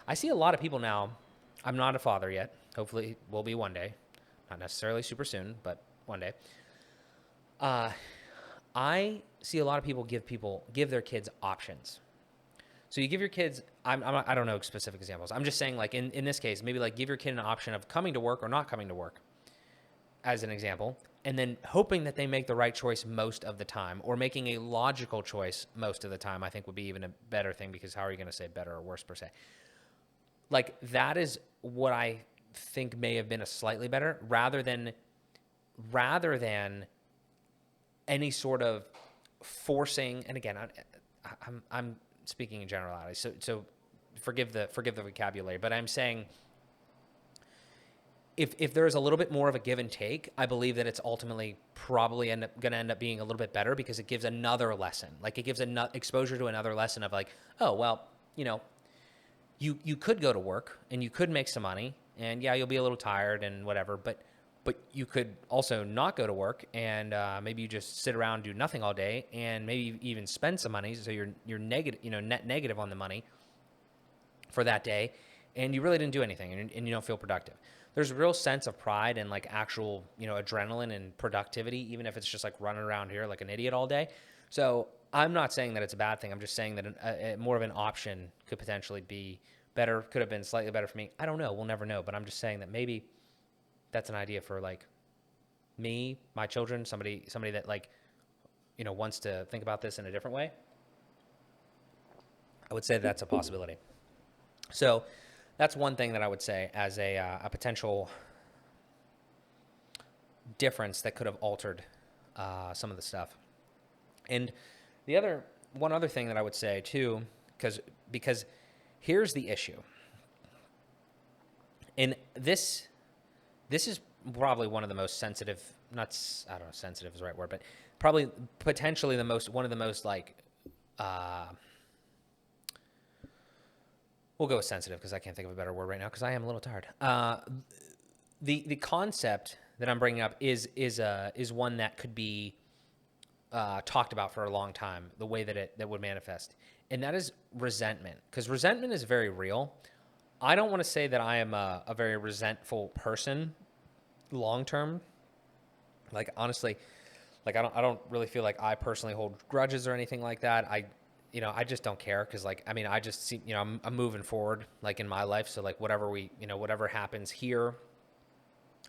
I see a lot of people now. I'm not a father yet. Hopefully will be one day. Not necessarily super soon, but one day. I see a lot of people give their kids options. So you give your kids, I don't know specific examples. I'm just saying, like, in this case, maybe like give your kid an option of coming to work or not coming to work, as an example, and then hoping that they make the right choice most of the time, or making a logical choice most of the time, I think would be even a better thing, because how are you going to say better or worse per se? Like, that is what I think may have been a slightly better, rather than any sort of forcing. And again, I'm speaking in generalities, so forgive the vocabulary, but I'm saying if there is a little bit more of a give and take, I believe that it's ultimately probably going to end up being a little bit better, because it gives another lesson. Like, it gives exposure to another lesson of like, oh, well, you could go to work and you could make some money, and yeah, you'll be a little tired and whatever, but you could also not go to work, and maybe you just sit around and do nothing all day, and maybe even spend some money, so you're negative, net negative on the money for that day, and you really didn't do anything, and you don't feel productive. There's a real sense of pride and like actual, adrenaline and productivity, even if it's just like running around here like an idiot all day. So I'm not saying that it's a bad thing. I'm just saying that more of an option could potentially be better, could have been slightly better for me. I don't know. We'll never know. But I'm just saying that maybe that's an idea for like me, my children, somebody that like, wants to think about this in a different way. I would say that's a possibility. So that's one thing that I would say as a potential difference that could have altered some of the stuff. And one other thing that I would say too, because here's the issue. And this is probably one of the most sensitive, I don't know, sensitive is the right word, but probably potentially one of the most like, we'll go with sensitive, because I can't think of a better word right now, because I am a little tired. The concept that I'm bringing up is one that could be talked about for a long time, the way that would manifest, and that is resentment, because resentment is very real. I don't want to say that I am a very resentful person long term. Like, honestly, like I don't really feel like I personally hold grudges or anything like that. I just don't care, because like, I mean, I just see, I'm moving forward like in my life. So like whatever happens here,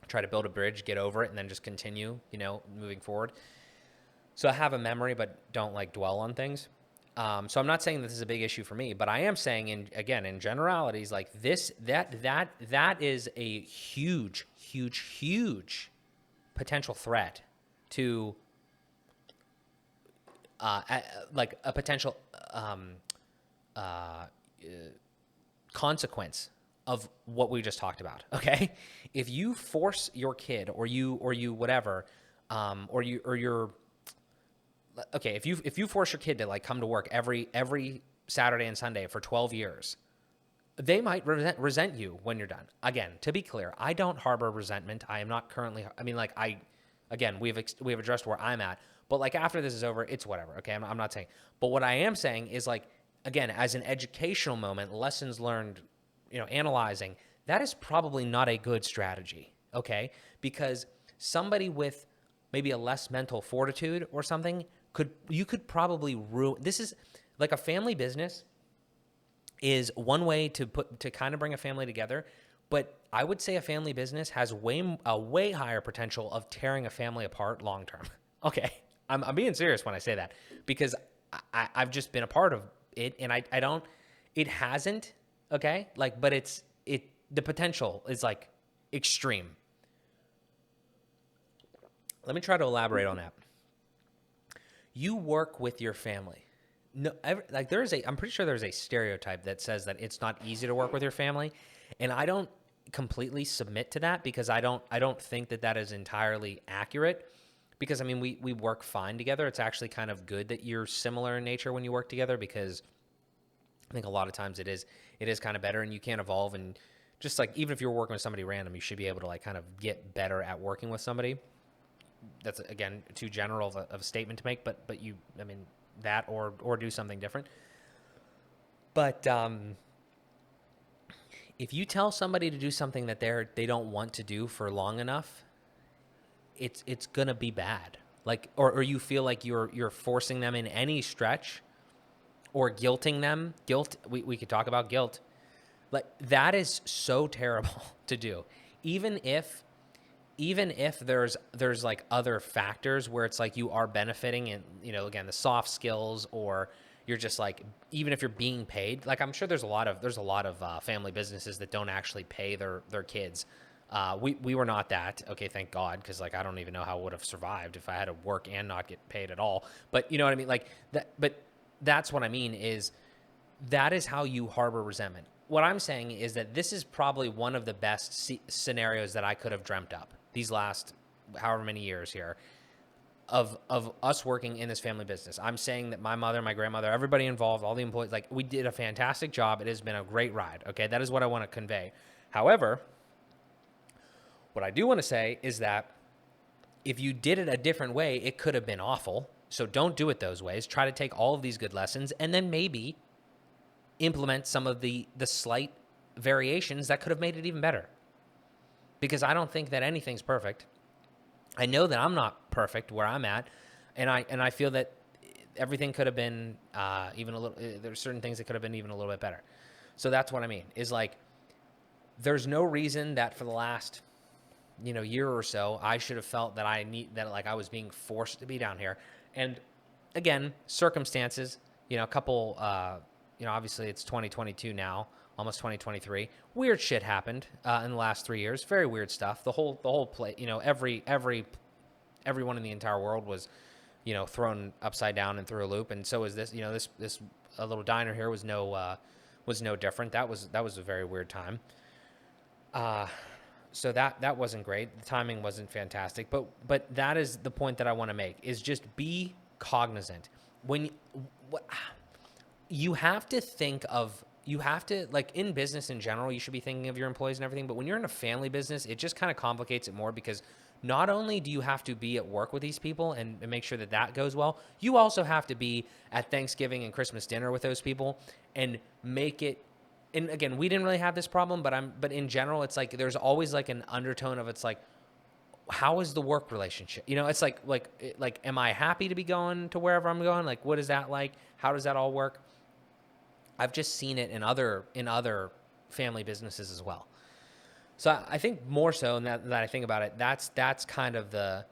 try to build a bridge, get over it, and then just continue, moving forward. So I have a memory, but don't like dwell on things. So I'm not saying this is a big issue for me, but I am saying in generalities, like that is a huge potential threat to like a potential consequence of what we just talked about. Okay, if you force your kid or you whatever, okay, if you force your kid to like come to work every Saturday and Sunday for 12 years, they might resent you when you're done. Again, to be clear, I don't harbor resentment. I am not currently. I mean, like we've addressed where I'm at. But like after this is over, it's whatever. Okay, I'm not saying. But what I am saying is, like, again, as an educational moment, lessons learned, analyzing, that is probably not a good strategy. Okay, because somebody with maybe a less mental fortitude or something you could probably ruin. This is like a family business is one way to kind of bring a family together. But I would say a family business has a way higher potential of tearing a family apart long term. Okay, I'm being serious when I say that, because I've just been a part of it, and I don't. It hasn't. Okay, like, but the potential is like extreme. Let me try to elaborate on that. You work with your family. No, like I'm pretty sure there's a stereotype that says that it's not easy to work with your family, and I don't completely submit to that, because I don't think that is entirely accurate, because I mean, we work fine together. It's actually kind of good that you're similar in nature when you work together, because I think a lot of times it is kind of better, and you can evolve. And just like, even if you're working with somebody random, you should be able to like kind of get better at working with somebody. That's, again, too general of a statement to make, but you, I mean, that or do something different. But if you tell somebody to do something that they don't want to do for long enough, it's gonna be bad. Like, or you feel like you're forcing them in any stretch, or guilting them. Guilt, we could talk about guilt. Like, that is so terrible to do. Even if there's like other factors where it's like you are benefiting, and, you know, again, the soft skills, or you're just like, even if you're being paid, like, I'm sure there's a lot of family businesses that don't actually pay their kids. We were not that. Okay, thank God, because like, I don't even know how I would have survived if I had to work and not get paid at all. But you know what I mean? Like that. But that's what I mean, is that is how you harbor resentment. What I'm saying is that this is probably one of the best scenarios that I could have dreamt up these last however many years here of us working in this family business. I'm saying that my mother, my grandmother, everybody involved, all the employees, like, we did a fantastic job. It has been a great ride. Okay, that is what I want to convey. However, what I do want to say is that if you did it a different way, it could have been awful. So don't do it those ways. Try to take all of these good lessons and then maybe implement some of the slight variations that could have made it even better. Because I don't think that anything's perfect. I know that I'm not perfect where I'm at, and I feel that everything could have been even a little. There's certain things that could have been even a little bit better. So that's what I mean. Is like, there's no reason that for the last, you know, year or so, I should have felt that like I was being forced to be down here. And again, circumstances. You know, a couple. You know, obviously it's 2022 now, almost 2023. Weird shit happened in the last 3 years. Very weird stuff. The whole play. You know, everyone in the entire world was, you know, thrown upside down and through a loop. And so is this. You know, this a little diner here was no different. That was a very weird time. So that wasn't great. The timing wasn't fantastic. But that is the point that I want to make, is just be cognizant. You have to, like, in business in general, you should be thinking of your employees and everything. But when you're in a family business, it just kind of complicates it more, because not only do you have to be at work with these people and make sure that goes well, you also have to be at Thanksgiving and Christmas dinner with those people and make it. And again, we didn't really have this problem, but in general, it's like there's always like an undertone of, it's like, how is the work relationship? You know, it's like, am I happy to be going to wherever I'm going? Like, what is that like? How does that all work? I've just seen it in other family businesses as well. So I think more so, that I think about it, that's kind of the,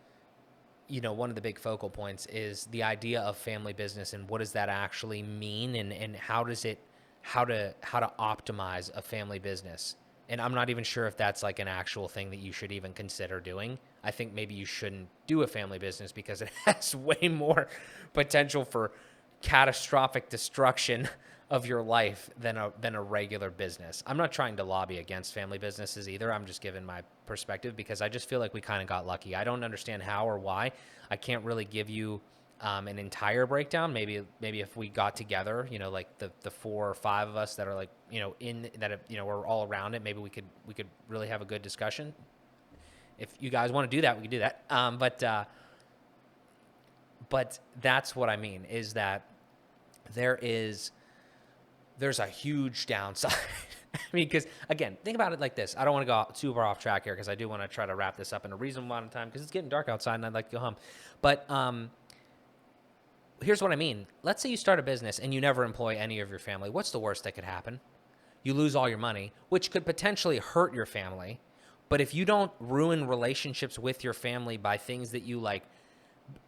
you know, one of the big focal points is the idea of family business, and what does that actually mean, and how to optimize a family business. And I'm not even sure if that's like an actual thing that you should even consider doing. I think maybe you shouldn't do a family business because it has way more potential for catastrophic destruction of your life than a regular business. I'm not trying to lobby against family businesses either. I'm just giving my perspective, because I just feel like we kind of got lucky. I don't understand how or why. I can't really give you an entire breakdown. Maybe if we got together, you know, like the 4 or 5 of us that are like, you know, we're all around it. Maybe we could really have a good discussion. If you guys want to do that, we can do that. But that's what I mean, is that there's a huge downside. I mean, because again, think about it like this. I don't want to go super off track here, because I do want to try to wrap this up in a reasonable amount of time, because it's getting dark outside and I'd like to go home. But here's what I mean. Let's say you start a business and you never employ any of your family. What's the worst that could happen? You lose all your money, which could potentially hurt your family. But if you don't ruin relationships with your family by things that you like,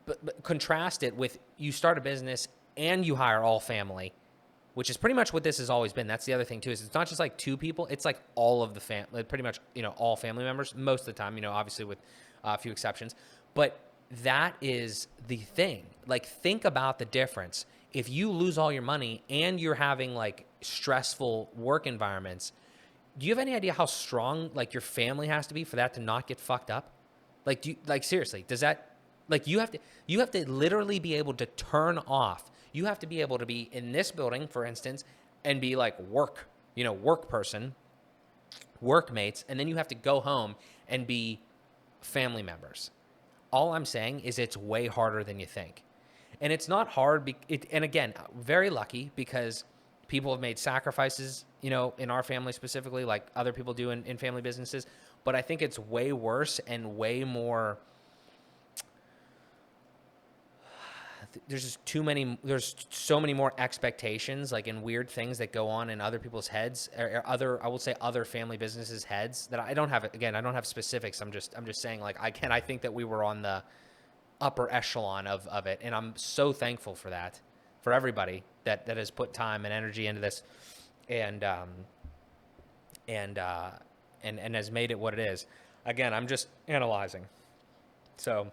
but contrast it with, you start a business and you hire all family, which is pretty much what this has always been. That's the other thing too, is it's not just like 2 people. It's like all of the family, pretty much, you know, all family members most of the time, you know, obviously with a few exceptions. But that is the thing. Like, think about the difference. If you lose all your money and you're having like stressful work environments, do you have any idea how strong like your family has to be for that to not get fucked up? Like, seriously, does that, Like you have to literally be able to turn off. You have to be able to be in this building, for instance, and be like work person, workmates, and then you have to go home and be family members. All I'm saying is it's way harder than you think. And it's not hard. And again, very lucky because people have made sacrifices, in our family specifically, like other people do in family businesses. But I think it's way worse and way more. There's just there's so many more expectations, like in weird things that go on in other people's heads, or I will say other family businesses' heads that I don't have. Again, I don't have specifics. I'm just saying, like, I think that we were on the upper echelon of it. And I'm so thankful for that, for everybody that has put time and energy into this and has made it what it is. Again, I'm just analyzing. So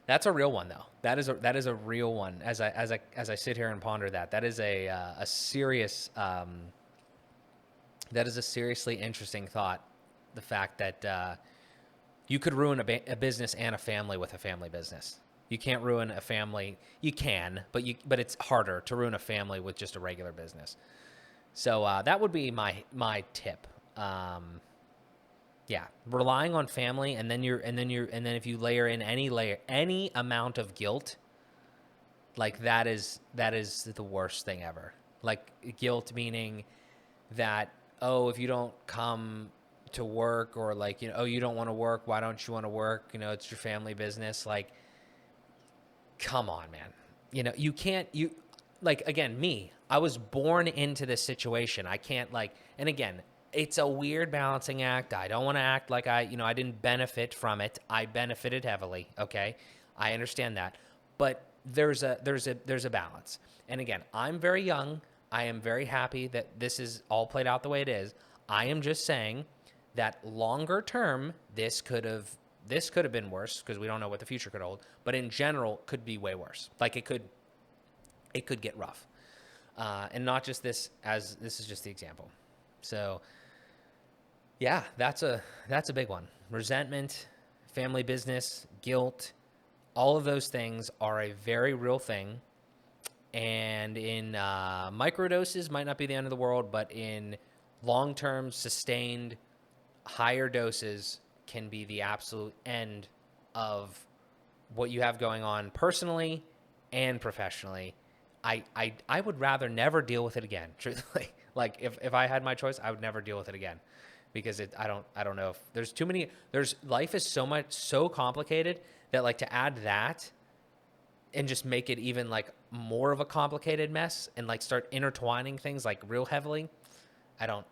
that's a real one though. That is a real one as I sit here and ponder that. That is a serious, that is a seriously interesting thought. The fact that, you could ruin a business and a family with a family business. You can't ruin a family. You can, but it's harder to ruin a family with just a regular business. So that would be my tip. Yeah, relying on family, and then if you layer in any amount of guilt, like that is the worst thing ever. Like guilt meaning that, oh, if you don't come to work, or like, oh, you don't want to work, why don't you want to work, it's your family business. Like, come on, man. You can't, like, again, I was born into this situation. I can't, like, and again, it's a weird balancing act. I don't want to act like I didn't benefit from it. I benefited heavily. Okay, I understand that, but there's a balance. And again, I'm very young. I am very happy that this is all played out the way it is. I am just saying that longer term, this could have been worse, because we don't know what the future could hold. But in general, could be way worse. Like it could get rough, and not just this. As this is just the example. So, yeah, that's a big one. Resentment, family business, guilt, all of those things are a very real thing. And in microdoses, might not be the end of the world, but in long-term, sustained, higher doses can be the absolute end of what you have going on personally and professionally. I would rather never deal with it again, truthfully. Like if I had my choice, I would never deal with it again, because I don't know if there's too many, life is so complicated that, like, to add that and just make it even like more of a complicated mess and like start intertwining things like real heavily, I'd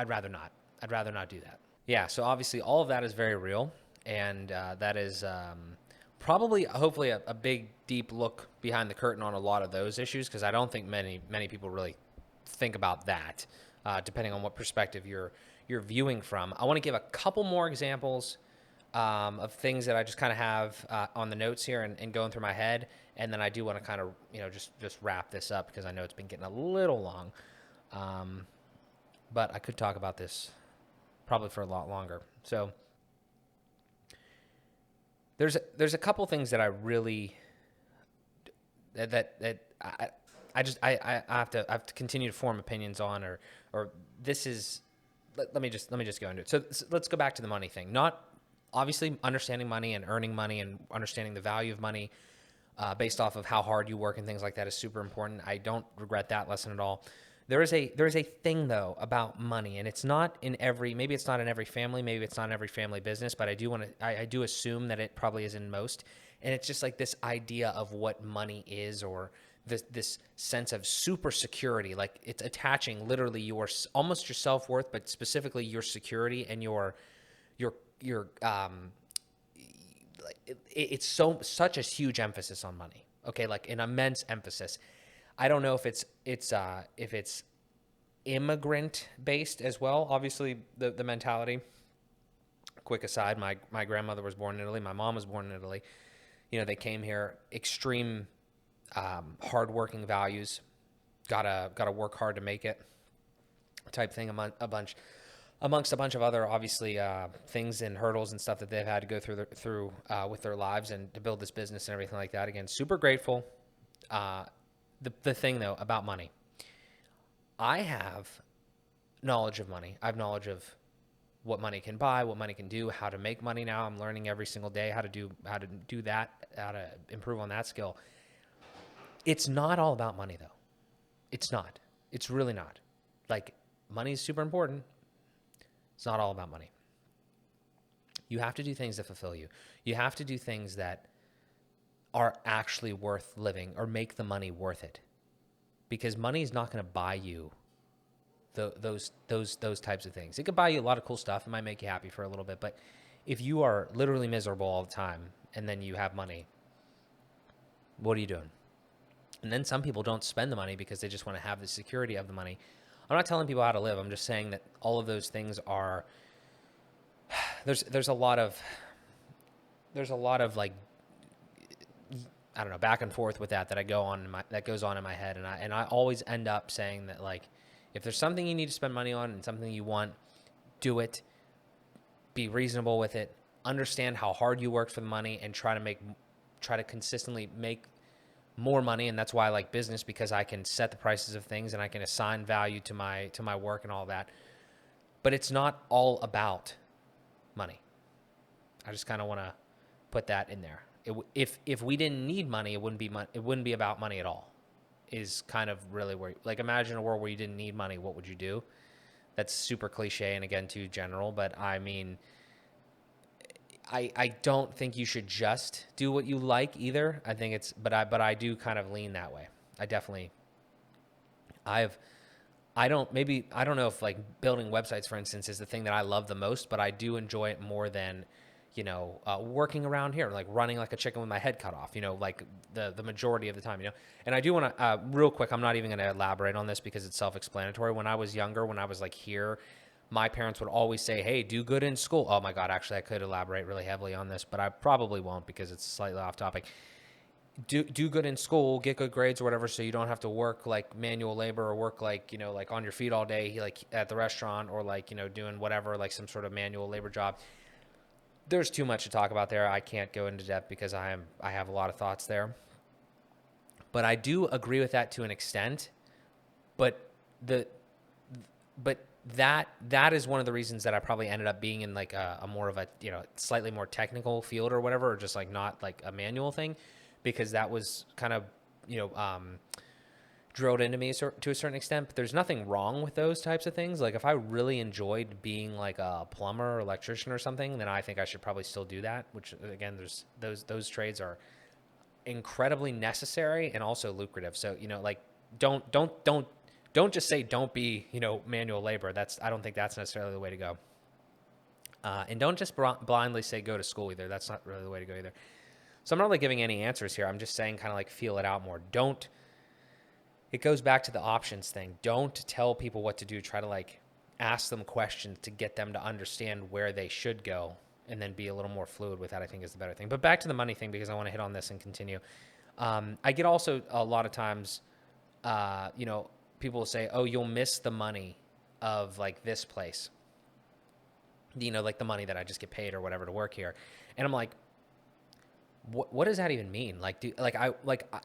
rather not. I'd rather not do that. Yeah, so obviously all of that is very real, and that is probably, hopefully, a big, deep look behind the curtain on a lot of those issues, because I don't think many people really think about that, depending on what perspective you're viewing from. I want to give a couple more examples of things that I just kind of have on the notes here and going through my head, and then I do want to kind of just wrap this up, because I know it's been getting a little long. But I could talk about this probably for a lot longer. So there's a couple things that I really I have to continue to form opinions on, or this is, let me just go into it. So let's go back to the money thing. Not obviously understanding money and earning money and understanding the value of money based off of how hard you work and things like that is super important. I don't regret that lesson at all. There is a thing though about money, and it's not in every, maybe it's not in every family, maybe it's not in every family business, but I do assume that it probably is in most. And it's just like this idea of what money is, or this sense of super security. Like it's attaching literally almost your self-worth, but specifically your security and it's such a huge emphasis on money. Okay, like an immense emphasis. I don't know if it's immigrant based as well. Obviously, the mentality. Quick aside: my grandmother was born in Italy. My mom was born in Italy. They came here, extreme, hardworking values. Gotta work hard to make it. Type thing. A bunch amongst a bunch of other obviously things and hurdles and stuff that they've had to go through with their lives and to build this business and everything like that. Again, super grateful. The thing though about money, I have knowledge of money. I have knowledge of what money can buy, what money can do, how to make money now. I'm learning every single day how to do that, how to improve on that skill. It's not all about money though. It's not. It's really not. Like, money is super important. It's not all about money. You have to do things that fulfill you. You have to do things that are actually worth living or make the money worth it. Because money is not going to buy you those types of things. It could buy you a lot of cool stuff. It might make you happy for a little bit. But if you are literally miserable all the time and then you have money, what are you doing? And then some people don't spend the money because they just want to have the security of the money. I'm not telling people how to live. I'm just saying that all of those things are, there's a lot of like, I don't know, back and forth with that goes on in my head. And I always end up saying that, like, if there's something you need to spend money on and something you want, do it, be reasonable with it, understand how hard you work for the money, and try to consistently make more money. And that's why I like business, because I can set the prices of things and I can assign value to my work and all that. But it's not all about money. I just kind of want to put that in there. If we didn't need money, it wouldn't be about money at all. Is kind of really where, like, imagine a world where you didn't need money. What would you do? That's super cliche and again too general, but I mean, I don't think you should just do what you like either. I think but I do kind of lean that way. I don't know if, like, building websites, for instance, is the thing that I love the most, but I do enjoy it more than, working around here, like running like a chicken with my head cut off, like the majority of the time, And I do want to, real quick, I'm not even going to elaborate on this because it's self-explanatory. When I was younger, when I was like here, my parents would always say, hey, do good in school. Oh my God, actually, I could elaborate really heavily on this, but I probably won't because it's slightly off topic. Do good in school, get good grades or whatever, so you don't have to work like manual labor or work like, like on your feet all day, like at the restaurant, or like, doing whatever, like some sort of manual labor job. There's too much to talk about there. I can't go into depth because I have a lot of thoughts there. But I do agree with that to an extent. But that is one of the reasons that I probably ended up being in like a more of a, slightly more technical field or whatever, or just like not like a manual thing, because that was kind of, drilled into me to a certain extent. But there's nothing wrong with those types of things. Like, if I really enjoyed being like a plumber or electrician or something, then I think I should probably still do that, which again, there's those trades are incredibly necessary and also lucrative. So, like, don't just say don't be, manual labor. I don't think that's necessarily the way to go. And don't just blindly say go to school either. That's not really the way to go either. So I'm not really giving any answers here. I'm just saying, kind of like, feel it out more. It goes back to the options thing. Don't tell people what to do. Try to, like, ask them questions to get them to understand where they should go, and then be a little more fluid with that, I think, is the better thing. But back to the money thing, because I want to hit on this and continue. I get also a lot of times, people will say, oh, you'll miss the money of like this place, like the money that I just get paid or whatever to work here. And I'm like, what does that even mean? Like,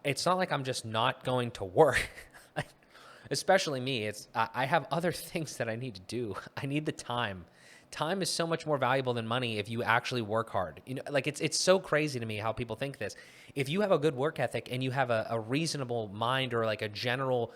it's not like I'm just not going to work. Especially me. I have other things that I need to do. I need the time. Time is so much more valuable than money if you actually work hard. Like, it's so crazy to me how people think this. If you have a good work ethic and you have a reasonable mind, or like a general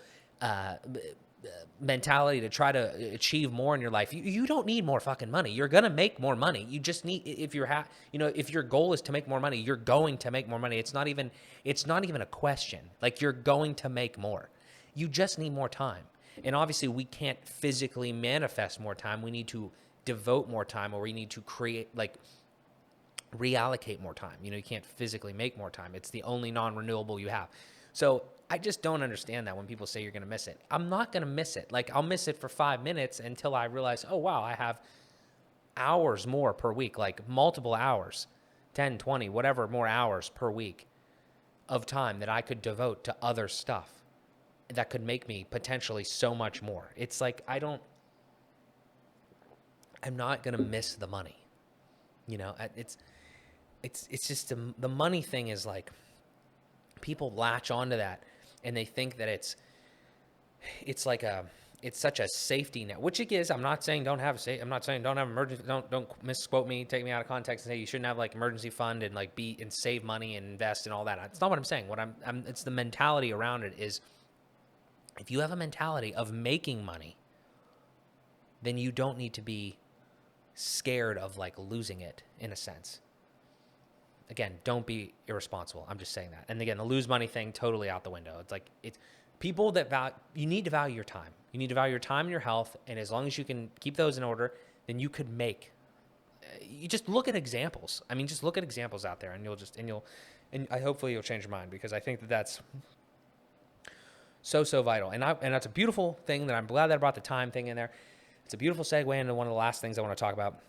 mentality to try to achieve more in your life, you don't need more fucking money. You're gonna make more money. You just need, if your goal is to make more money, you're going to make more money. It's not even a question. Like, you're going to make more. You just need more time. And obviously we can't physically manifest more time. We need to devote more time, or we need to create, like, reallocate more time. You can't physically make more time. It's the only non-renewable you have. So I just don't understand that when people say you're going to miss it. I'm not going to miss it. Like, I'll miss it for 5 minutes until I realize, oh, wow, I have hours more per week, like multiple hours, 10, 20, whatever more hours per week of time that I could devote to other stuff that could make me potentially so much more. It's like, I'm not going to miss the money. It's just the money thing is like, people latch onto that and they think that it's like it's such a safety net, which it is. I'm not saying don't have I'm not saying don't have emergency. Don't misquote me, take me out of context, and say you shouldn't have like emergency fund and like and save money and invest and all that. It's not what I'm saying. What I'm it's the mentality around it is, if you have a mentality of making money, then you don't need to be scared of like losing it in a sense. Again, don't be irresponsible. I'm just saying that. And again, the lose money thing, totally out the window. It's like, it's people that you need to value your time. You need to value your time and your health. And as long as you can keep those in order, then you could make, you just look at examples. I mean, just look at examples out there, and hopefully you'll change your mind, because I think that that's so vital. And that's a beautiful thing that I'm glad that I brought the time thing in there. It's a beautiful segue into one of the last things I want to talk about.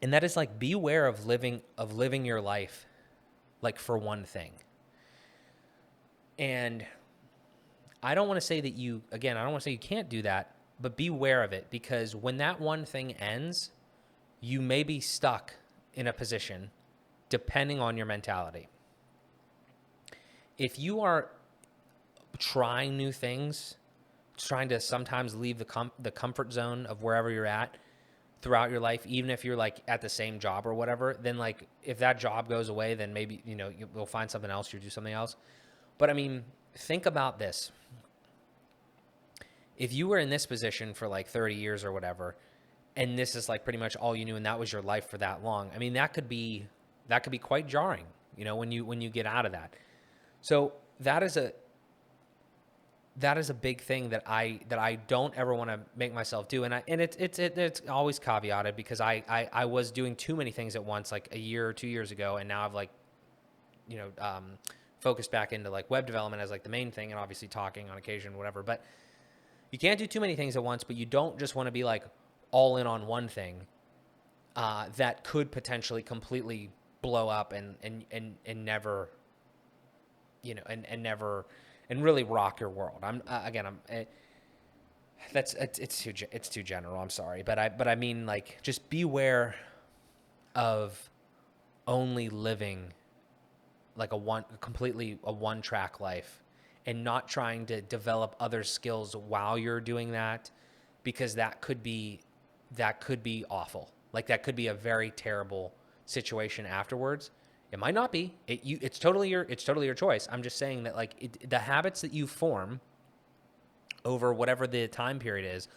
And that is like, beware of living your life like for one thing. And I don't want to say that I don't want to say you can't do that, but beware of it, because when that one thing ends, you may be stuck in a position depending on your mentality. If you are trying new things, trying to sometimes leave the comfort zone of wherever you're at throughout your life, even if you're like at the same job or whatever, then like if that job goes away, then maybe, you'll find something else, you'll do something else. But I mean, think about this. If you were in this position for like 30 years or whatever, and this is like pretty much all you knew, and that was your life for that long, I mean, that could be quite jarring, when you get out of that. So that is a big thing that I don't ever want to make myself do. And it's always caveated, because I was doing too many things at once, like a year or 2 years ago. And now I've like, focused back into like web development as like the main thing, and obviously talking on occasion, whatever. But you can't do too many things at once, but you don't just want to be like all in on one thing that could potentially completely blow up and never, and really rock your world. It's too general. I'm sorry, but I mean, like, just beware of only living like a one track life, and not trying to develop other skills while you're doing that, because that could be awful. Like, that could be a very terrible situation afterwards. It might not be. It's totally your choice. I'm just saying that, like, the habits that you form over whatever the time period is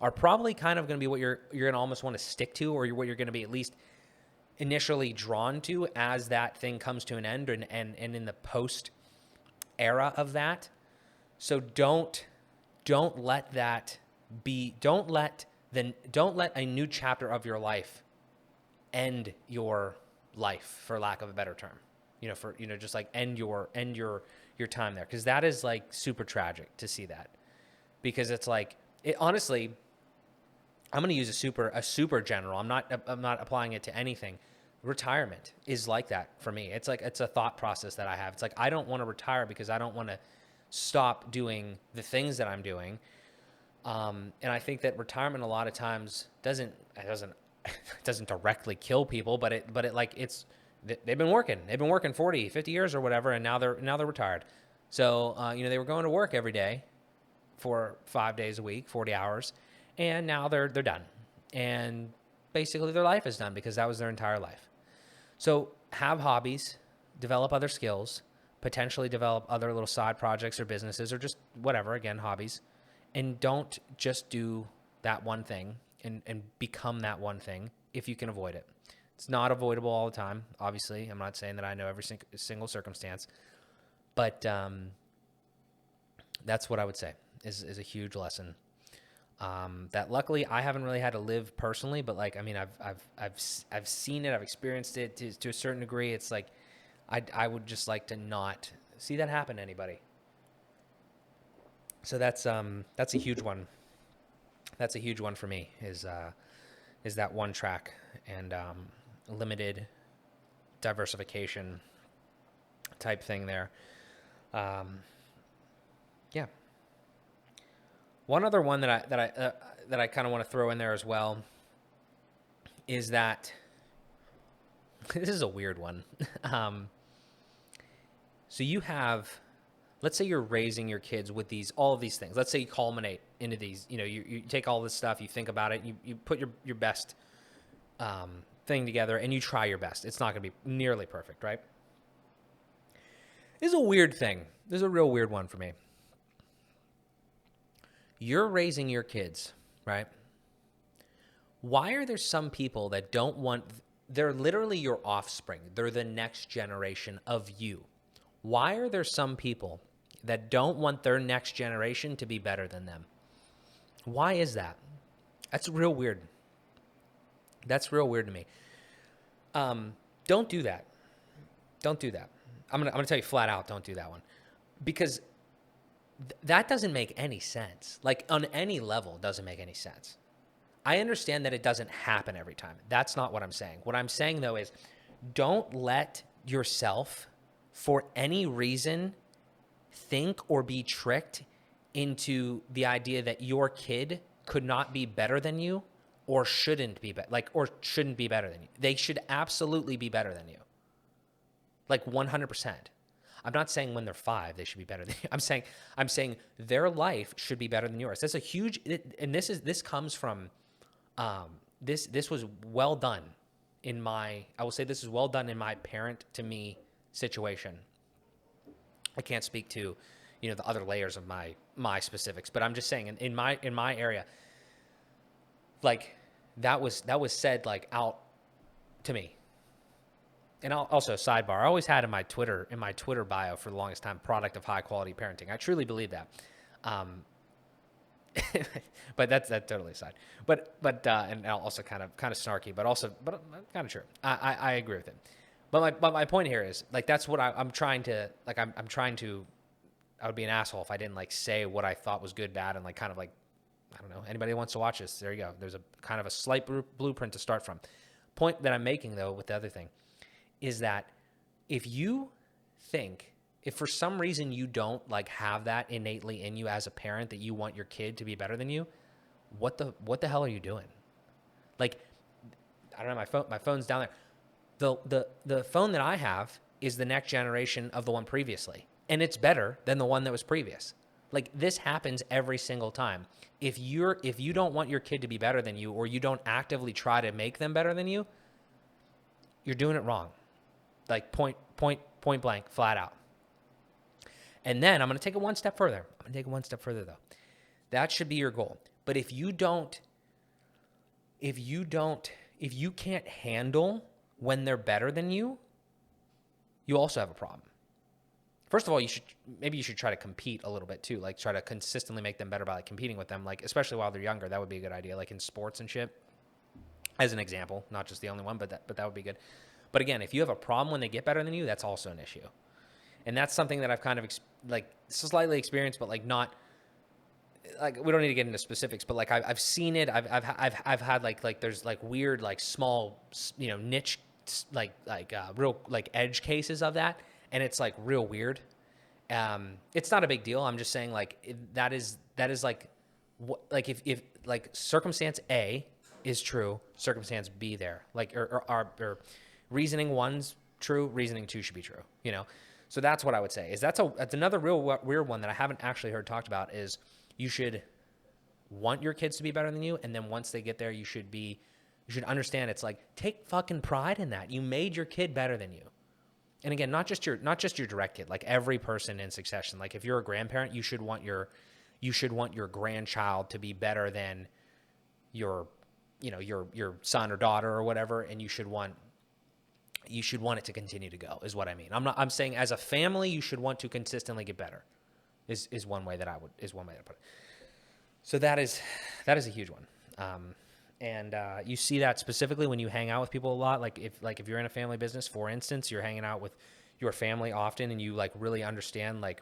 are probably kind of going to be what you're going to almost want to stick to, or what you're going to be at least initially drawn to as that thing comes to an end, and in the post era of that. So don't let that be. Don't let a new chapter of your life end your life, for lack of a better term, just like end your time there. Cause that is like super tragic to see that, because it's like, honestly, I'm going to use a super general. I'm not applying it to anything. Retirement is like that for me. It's like, it's a thought process that I have. It's like, I don't want to retire because I don't want to stop doing the things that I'm doing. And I think that retirement a lot of times doesn't directly kill people, but they've been working 40, 50 years or whatever. And now they're retired. So, they were going to work every day for 5 days a week, 40 hours. And now they're done. And basically their life is done, because that was their entire life. So have hobbies, develop other skills, potentially develop other little side projects or businesses, or just whatever, again, hobbies. And don't just do that one thing and become that one thing if you can avoid it. It's not avoidable all the time, obviously. I'm not saying that I know every single circumstance, but that's what I would say is a huge lesson. That luckily I haven't really had to live personally, but like, I mean, I've seen it, I've experienced it to a certain degree. It's like, I would just like to not see that happen to anybody. So that's a huge one. That's a huge one for me, is that one track and limited diversification type thing there. Yeah. One other one that I kind of want to throw in there as well is that this is a weird one. So you have, let's say you're raising your kids with all of these things. Let's say you culminate into these, you take all this stuff, you think about it, you put your best thing together and you try your best. It's not going to be nearly perfect, right? This is a weird thing. This is a real weird one for me. You're raising your kids, right? Why are there some people that don't want, they're literally your offspring. They're the next generation of you. Why are there some people that don't want their next generation to be better than them? Why is that? That's real weird. That's real weird to me. Don't do that. Don't do that. I'm gonna tell you flat out, don't do that one. Because that doesn't make any sense. Like on any level, it doesn't make any sense. I understand that it doesn't happen every time. That's not what I'm saying. What I'm saying though is don't let yourself for any reason think or be tricked into the idea that your kid could not be better than you or shouldn't be better than you. They should absolutely be better than you. Like 100%. I'm not saying when they're 5 they should be better than you. I'm saying their life should be better than yours. That's a huge, and this comes from this was well done I will say this is well done in my parent to me situation. I can't speak to, the other layers of my specifics, but I'm just saying in my area, like that was said like out to me. And also sidebar, I always had in my Twitter bio for the longest time, product of high quality parenting. I truly believe that. But that's totally aside. But and also kind of snarky, but kind of true. I agree with it. But my point here is like that's what I'm trying to like. I'm trying to. I would be an asshole if I didn't like say what I thought was good, bad, and like kind of like I don't know. Anybody who wants to watch this, there you go. There's a kind of a slight blueprint to start from. Point that I'm making though with the other thing is that if for some reason you don't like have that innately in you as a parent that you want your kid to be better than you, what the hell are you doing? Like, I don't know, my phone's down there. The phone that I have is the next generation of the one previously, and it's better than the one that was previous. Like this happens every single time. If you don't want your kid to be better than you, or you don't actively try to make them better than you, you're doing it wrong. Like point blank, flat out. And then I'm going to take it one step further. Though. That should be your goal. But if you can't handle when they're better than you, you also have a problem. First of all, you should try to compete a little bit too. Like try to consistently make them better by like competing with them. Like especially while they're younger, that would be a good idea. Like in sports and shit, as an example, not just the only one, but that would be good. But again, if you have a problem when they get better than you, that's also an issue. And that's something that I've kind of slightly experienced, but like not like we don't need to get into specifics, but like I've seen it. I've had like there's like weird like small niche real like edge cases of that, and it's like real weird. It's not a big deal. I'm just saying like that is like like if like circumstance A is true, circumstance B there like or reasoning 1's true, reasoning 2 should be true. So that's what I would say. That's another real weird one that I haven't actually heard talked about is you should want your kids to be better than you, and then once they get there, you should understand it's like take fucking pride in that. You made your kid better than you. And again, not just your direct kid, like every person in succession. Like if you're a grandparent, you should want your grandchild to be better than your son or daughter or whatever, and you should want it to continue to go, is what I mean. I'm saying as a family, you should want to consistently get better, is one way that I put it. So that is a huge one. And you see that specifically when you hang out with people a lot. Like if you're in a family business, for instance, you're hanging out with your family often and you like really understand like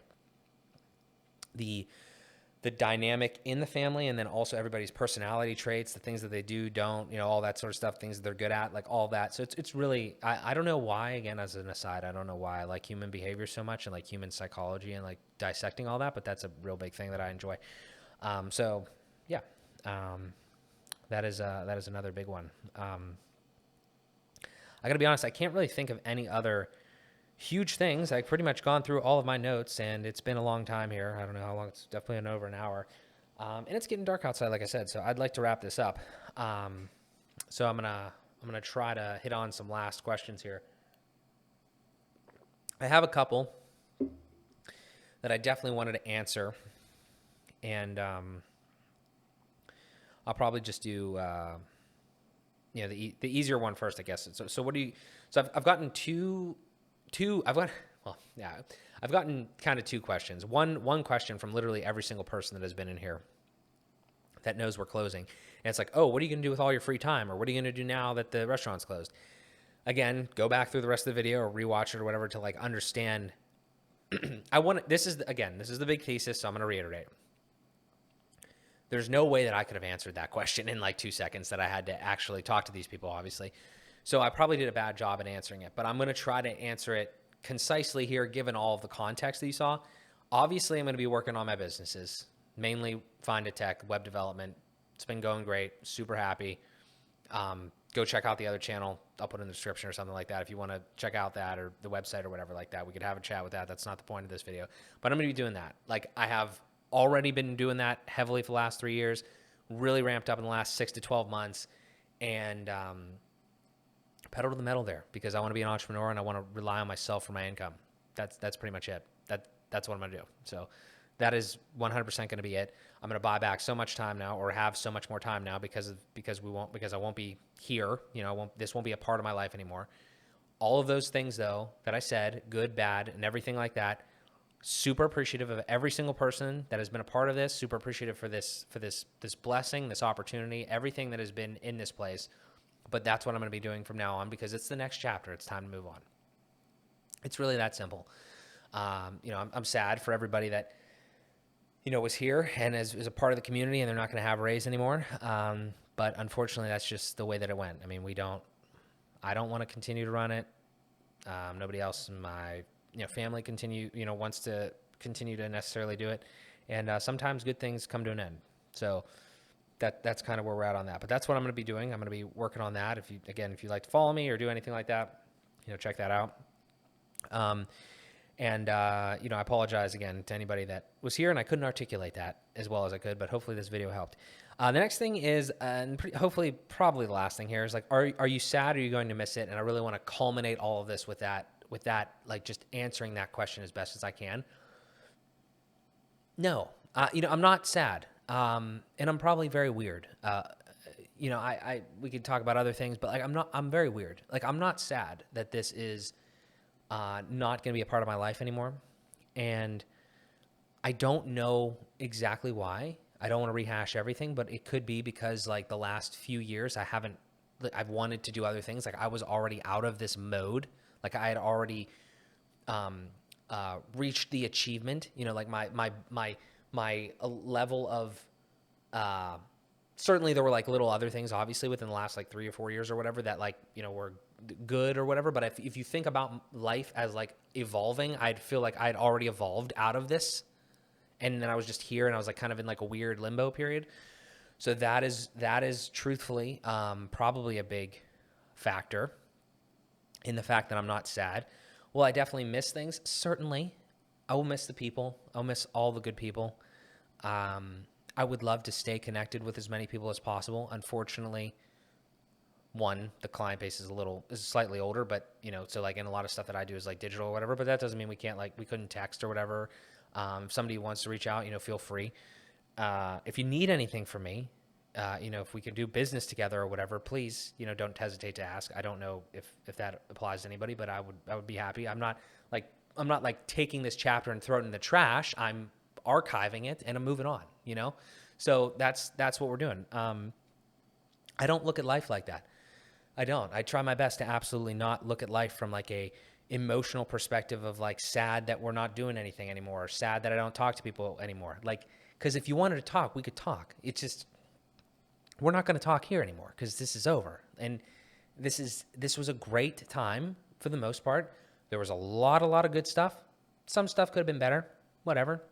the dynamic in the family, and then also everybody's personality traits, the things that they do, don't, all that sort of stuff, things that they're good at, like all that. So it's really, I don't know why, again, as an aside, I don't know why I like human behavior so much and like human psychology and like dissecting all that, but that's a real big thing that I enjoy. So yeah, that is another big one. I got to be honest, I can't really think of any other huge things. I've pretty much gone through all of my notes, and it's been a long time here. I don't know how long. It's definitely been over an hour. And it's getting dark outside, like I said, so I'd like to wrap this up. So I'm gonna try to hit on some last questions here. I have a couple that I definitely wanted to answer, and I'll probably just do the easier one first, I guess. So what do you? So I've gotten two. I've gotten kind of two questions. One question from literally every single person that has been in here that knows we're closing, and it's like, oh, what are you going to do with all your free time, or what are you going to do now that the restaurant's closed? Again, go back through the rest of the video or rewatch it or whatever to like understand. This is the big thesis, so I'm going to reiterate. There's no way that I could have answered that question in like 2 seconds, that I had to actually talk to these people, obviously. So I probably did a bad job at answering it, but I'm going to try to answer it concisely here, given all of the context that you saw. Obviously, I'm going to be working on my businesses, mainly Find a Tech, web development. It's been going great. Super happy. Go check out the other channel. I'll put it in the description or something like that. If you want to check out that or the website or whatever like that, we could have a chat with that. That's not the point of this video, but I'm going to be doing that. Like, I have already been doing that heavily for the last 3 years, really ramped up in the last 6 to 12 months, and pedal to the metal there, because I want to be an entrepreneur and I want to rely on myself for my income. That's pretty much it. That's what I'm going to do. So that is 100% going to be it. I'm going to buy back so much time now, or have so much more time now, because I won't be here. This won't be a part of my life anymore. All of those things though that I said, good, bad, and everything like that, super appreciative of every single person that has been a part of this. Super appreciative for this blessing, this opportunity, everything that has been in this place. But that's what I'm going to be doing from now on, because it's the next chapter. It's time to move on. It's really that simple. I'm sad for everybody that was here and is a part of the community, and they're not going to have a raise anymore. But unfortunately, that's just the way that it went. I mean, I don't want to continue to run it. Nobody else in my family wants to continue to necessarily do it. And sometimes good things come to an end. So that's kind of where we're at on that. But that's what I'm going to be doing. I'm going to be working on that. If you'd like to follow me or do anything like that, check that out. I apologize again to anybody that was here and I couldn't articulate that as well as I could, but hopefully this video helped. The next thing is, hopefully probably the last thing here is like, are you sad? Or are you going to miss it? And I really want to culminate all of this with that, like just answering that question as best as I can. No, I'm not sad. And I'm probably very weird. We could talk about other things, but like, I'm very weird. Like, I'm not sad that this is, not going to be a part of my life anymore. And I don't know exactly why. I don't want to rehash everything, but it could be because like the last few years, I've wanted to do other things. Like, I was already out of this mode. Like, I had already, reached the achievement, like my level of, certainly there were like little other things obviously within the last like 3 or 4 years or whatever that like, were good or whatever. But if you think about life as like evolving, I'd feel like I'd already evolved out of this. And then I was just here and I was like kind of in like a weird limbo period. So that is truthfully, probably a big factor in the fact that I'm not sad. Will I definitely miss things? Certainly. I will miss the people. I'll miss all the good people. I would love to stay connected with as many people as possible. Unfortunately, the client base is slightly older, but so like, in a lot of stuff that I do is like digital or whatever, but that doesn't mean we couldn't text or whatever. If somebody wants to reach out, feel free. If you need anything from me, if we can do business together or whatever, please, don't hesitate to ask. I don't know if that applies to anybody, but I would be happy. I'm not like taking this chapter and throwing it in the trash. I'm archiving it and I'm moving on, So that's what we're doing. I don't look at life like that. I don't. I try my best to absolutely not look at life from like a emotional perspective of like sad that we're not doing anything anymore, or sad that I don't talk to people anymore. Like, because if you wanted to talk, we could talk. It's just, we're not going to talk here anymore because this is over. And this was a great time for the most part. There was a lot of good stuff. Some stuff could have been better, whatever.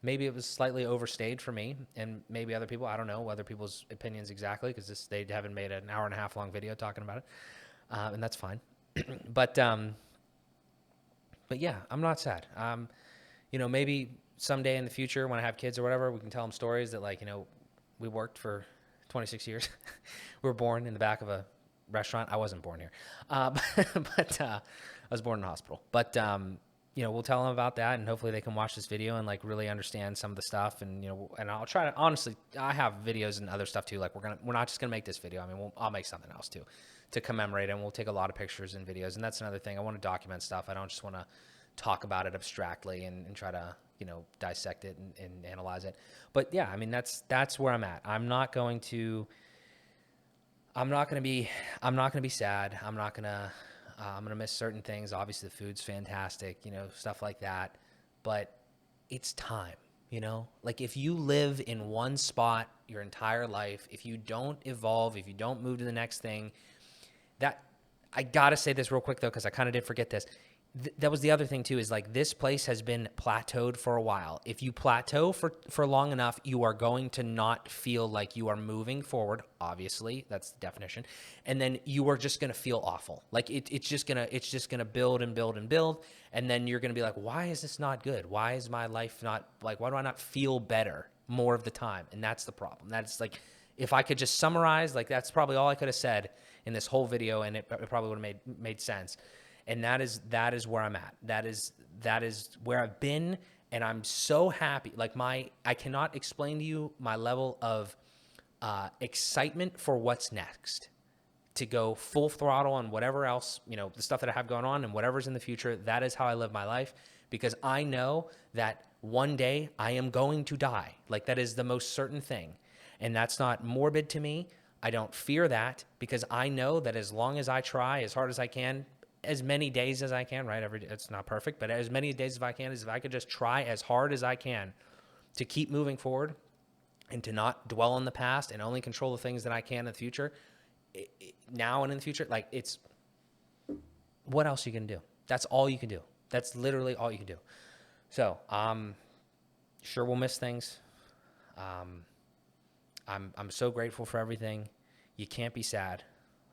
Maybe it was slightly overstayed for me and maybe other people. I don't know other people's opinions exactly, because they haven't made an hour and a half long video talking about it. And that's fine. but yeah, I'm not sad. Maybe someday in the future when I have kids or whatever, we can tell them stories that we worked for 26 years. We were born in the back of a restaurant. I wasn't born here, but I was born in a hospital. But we'll tell them about that, and hopefully they can watch this video and really understand some of the stuff. And and I'll try to, honestly, I have videos and other stuff too. We're not just gonna make this video. I mean, I'll make something else too to commemorate, and we'll take a lot of pictures and videos. And that's another thing. I want to document stuff. I don't just want to talk about it abstractly and try to dissect it and analyze it. But yeah, I mean, that's where I'm at. I'm not going to be sad. I'm gonna miss certain things. Obviously the food's fantastic, stuff like that, but it's time, if you live in one spot your entire life, if you don't evolve, if you don't move to the next thing, that, I gotta say this real quick though, because I kind of did forget this. That was the other thing too, is this place has been plateaued for a while. If you plateau for long enough, you are going to not feel like you are moving forward. Obviously, that's the definition. And then you are just going to feel awful. It's just going to build and build and build. And then you're going to be like, why is this not good? Why is my life not why do I not feel better more of the time? And that's the problem. That's if I could just summarize, that's probably all I could have said in this whole video, and it probably would have made sense. And that is where I'm at. That is where I've been, and I'm so happy. I cannot explain to you my level of excitement for what's next. To go full throttle on whatever else, the stuff that I have going on and whatever's in the future. That is how I live my life, because I know that one day I am going to die. That is the most certain thing, and that's not morbid to me. I don't fear that, because I know that as long as I try as hard as I can, as many days as I can, right? It's not perfect, but as many days as I can, is if I could just try as hard as I can to keep moving forward and to not dwell on the past and only control the things that I can in the future, now and in the future, it's, what else you can do? That's all you can do. That's literally all you can do. So, sure, we'll miss things. I'm so grateful for everything. You can't be sad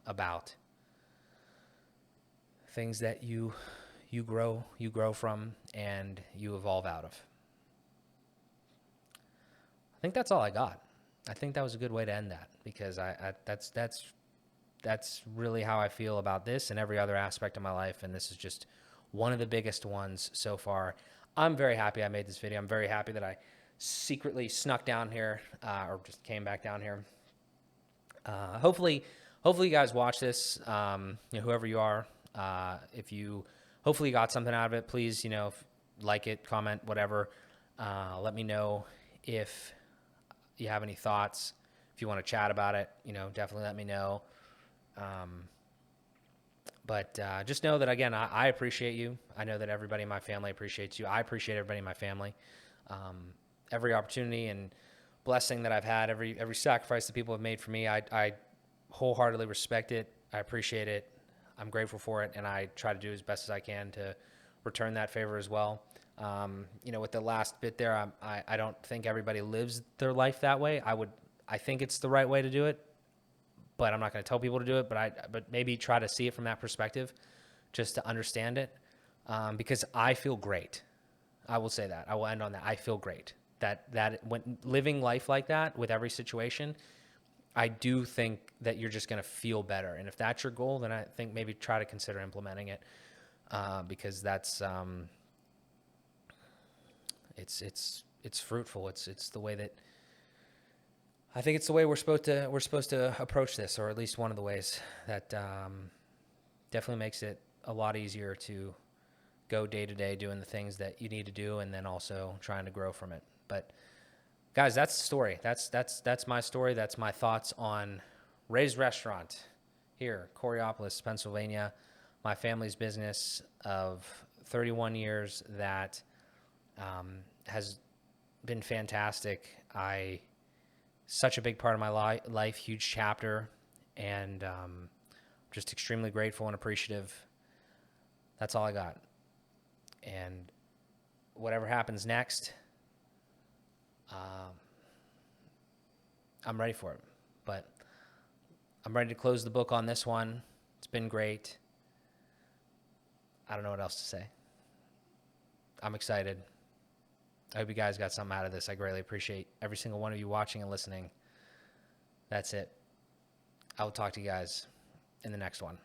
about things that you grow from and you evolve out of. I think that's all I got. I think that was a good way to end that, because that's really how I feel about this and every other aspect of my life, and this is just one of the biggest ones so far. I'm very happy I made this video. I'm very happy that I secretly snuck down here, or just came back down here. Hopefully you guys watch this, whoever you are. If you hopefully got something out of it, please, like it, comment, whatever. Let me know if you have any thoughts. If you want to chat about it, definitely let me know. But just know that, again, I appreciate you. I know that everybody in my family appreciates you. I appreciate everybody in my family. Every opportunity and blessing that I've had, every sacrifice that people have made for me, I wholeheartedly respect it. I appreciate it. I'm grateful for it, and I try to do as best as I can to return that favor as well. With the last bit there, I don't think everybody lives their life that way. I think it's the right way to do it, but I'm not going to tell people to do it. But maybe try to see it from that perspective, just to understand it, because I feel great. I will say that. I will end on that. I feel great that when living life like that with every situation, I do think that you're just going to feel better. And if that's your goal, then I think maybe try to consider implementing it, because that's it's fruitful. It's the way that I think it's the way we're supposed to approach this, or at least one of the ways that definitely makes it a lot easier to go day to day doing the things that you need to do, and then also trying to grow from it. But guys, that's the story. That's my story. That's my thoughts on Ray's Restaurant here, Coraopolis, Pennsylvania. My family's business of 31 years that has been fantastic. Such a big part of my life, huge chapter, and just extremely grateful and appreciative. That's all I got. And whatever happens next, I'm ready for it. But I'm ready to close the book on this one. It's been great. I don't know what else to say. I'm excited. I hope you guys got something out of this. I greatly appreciate every single one of you watching and listening. That's it. I will talk to you guys in the next one.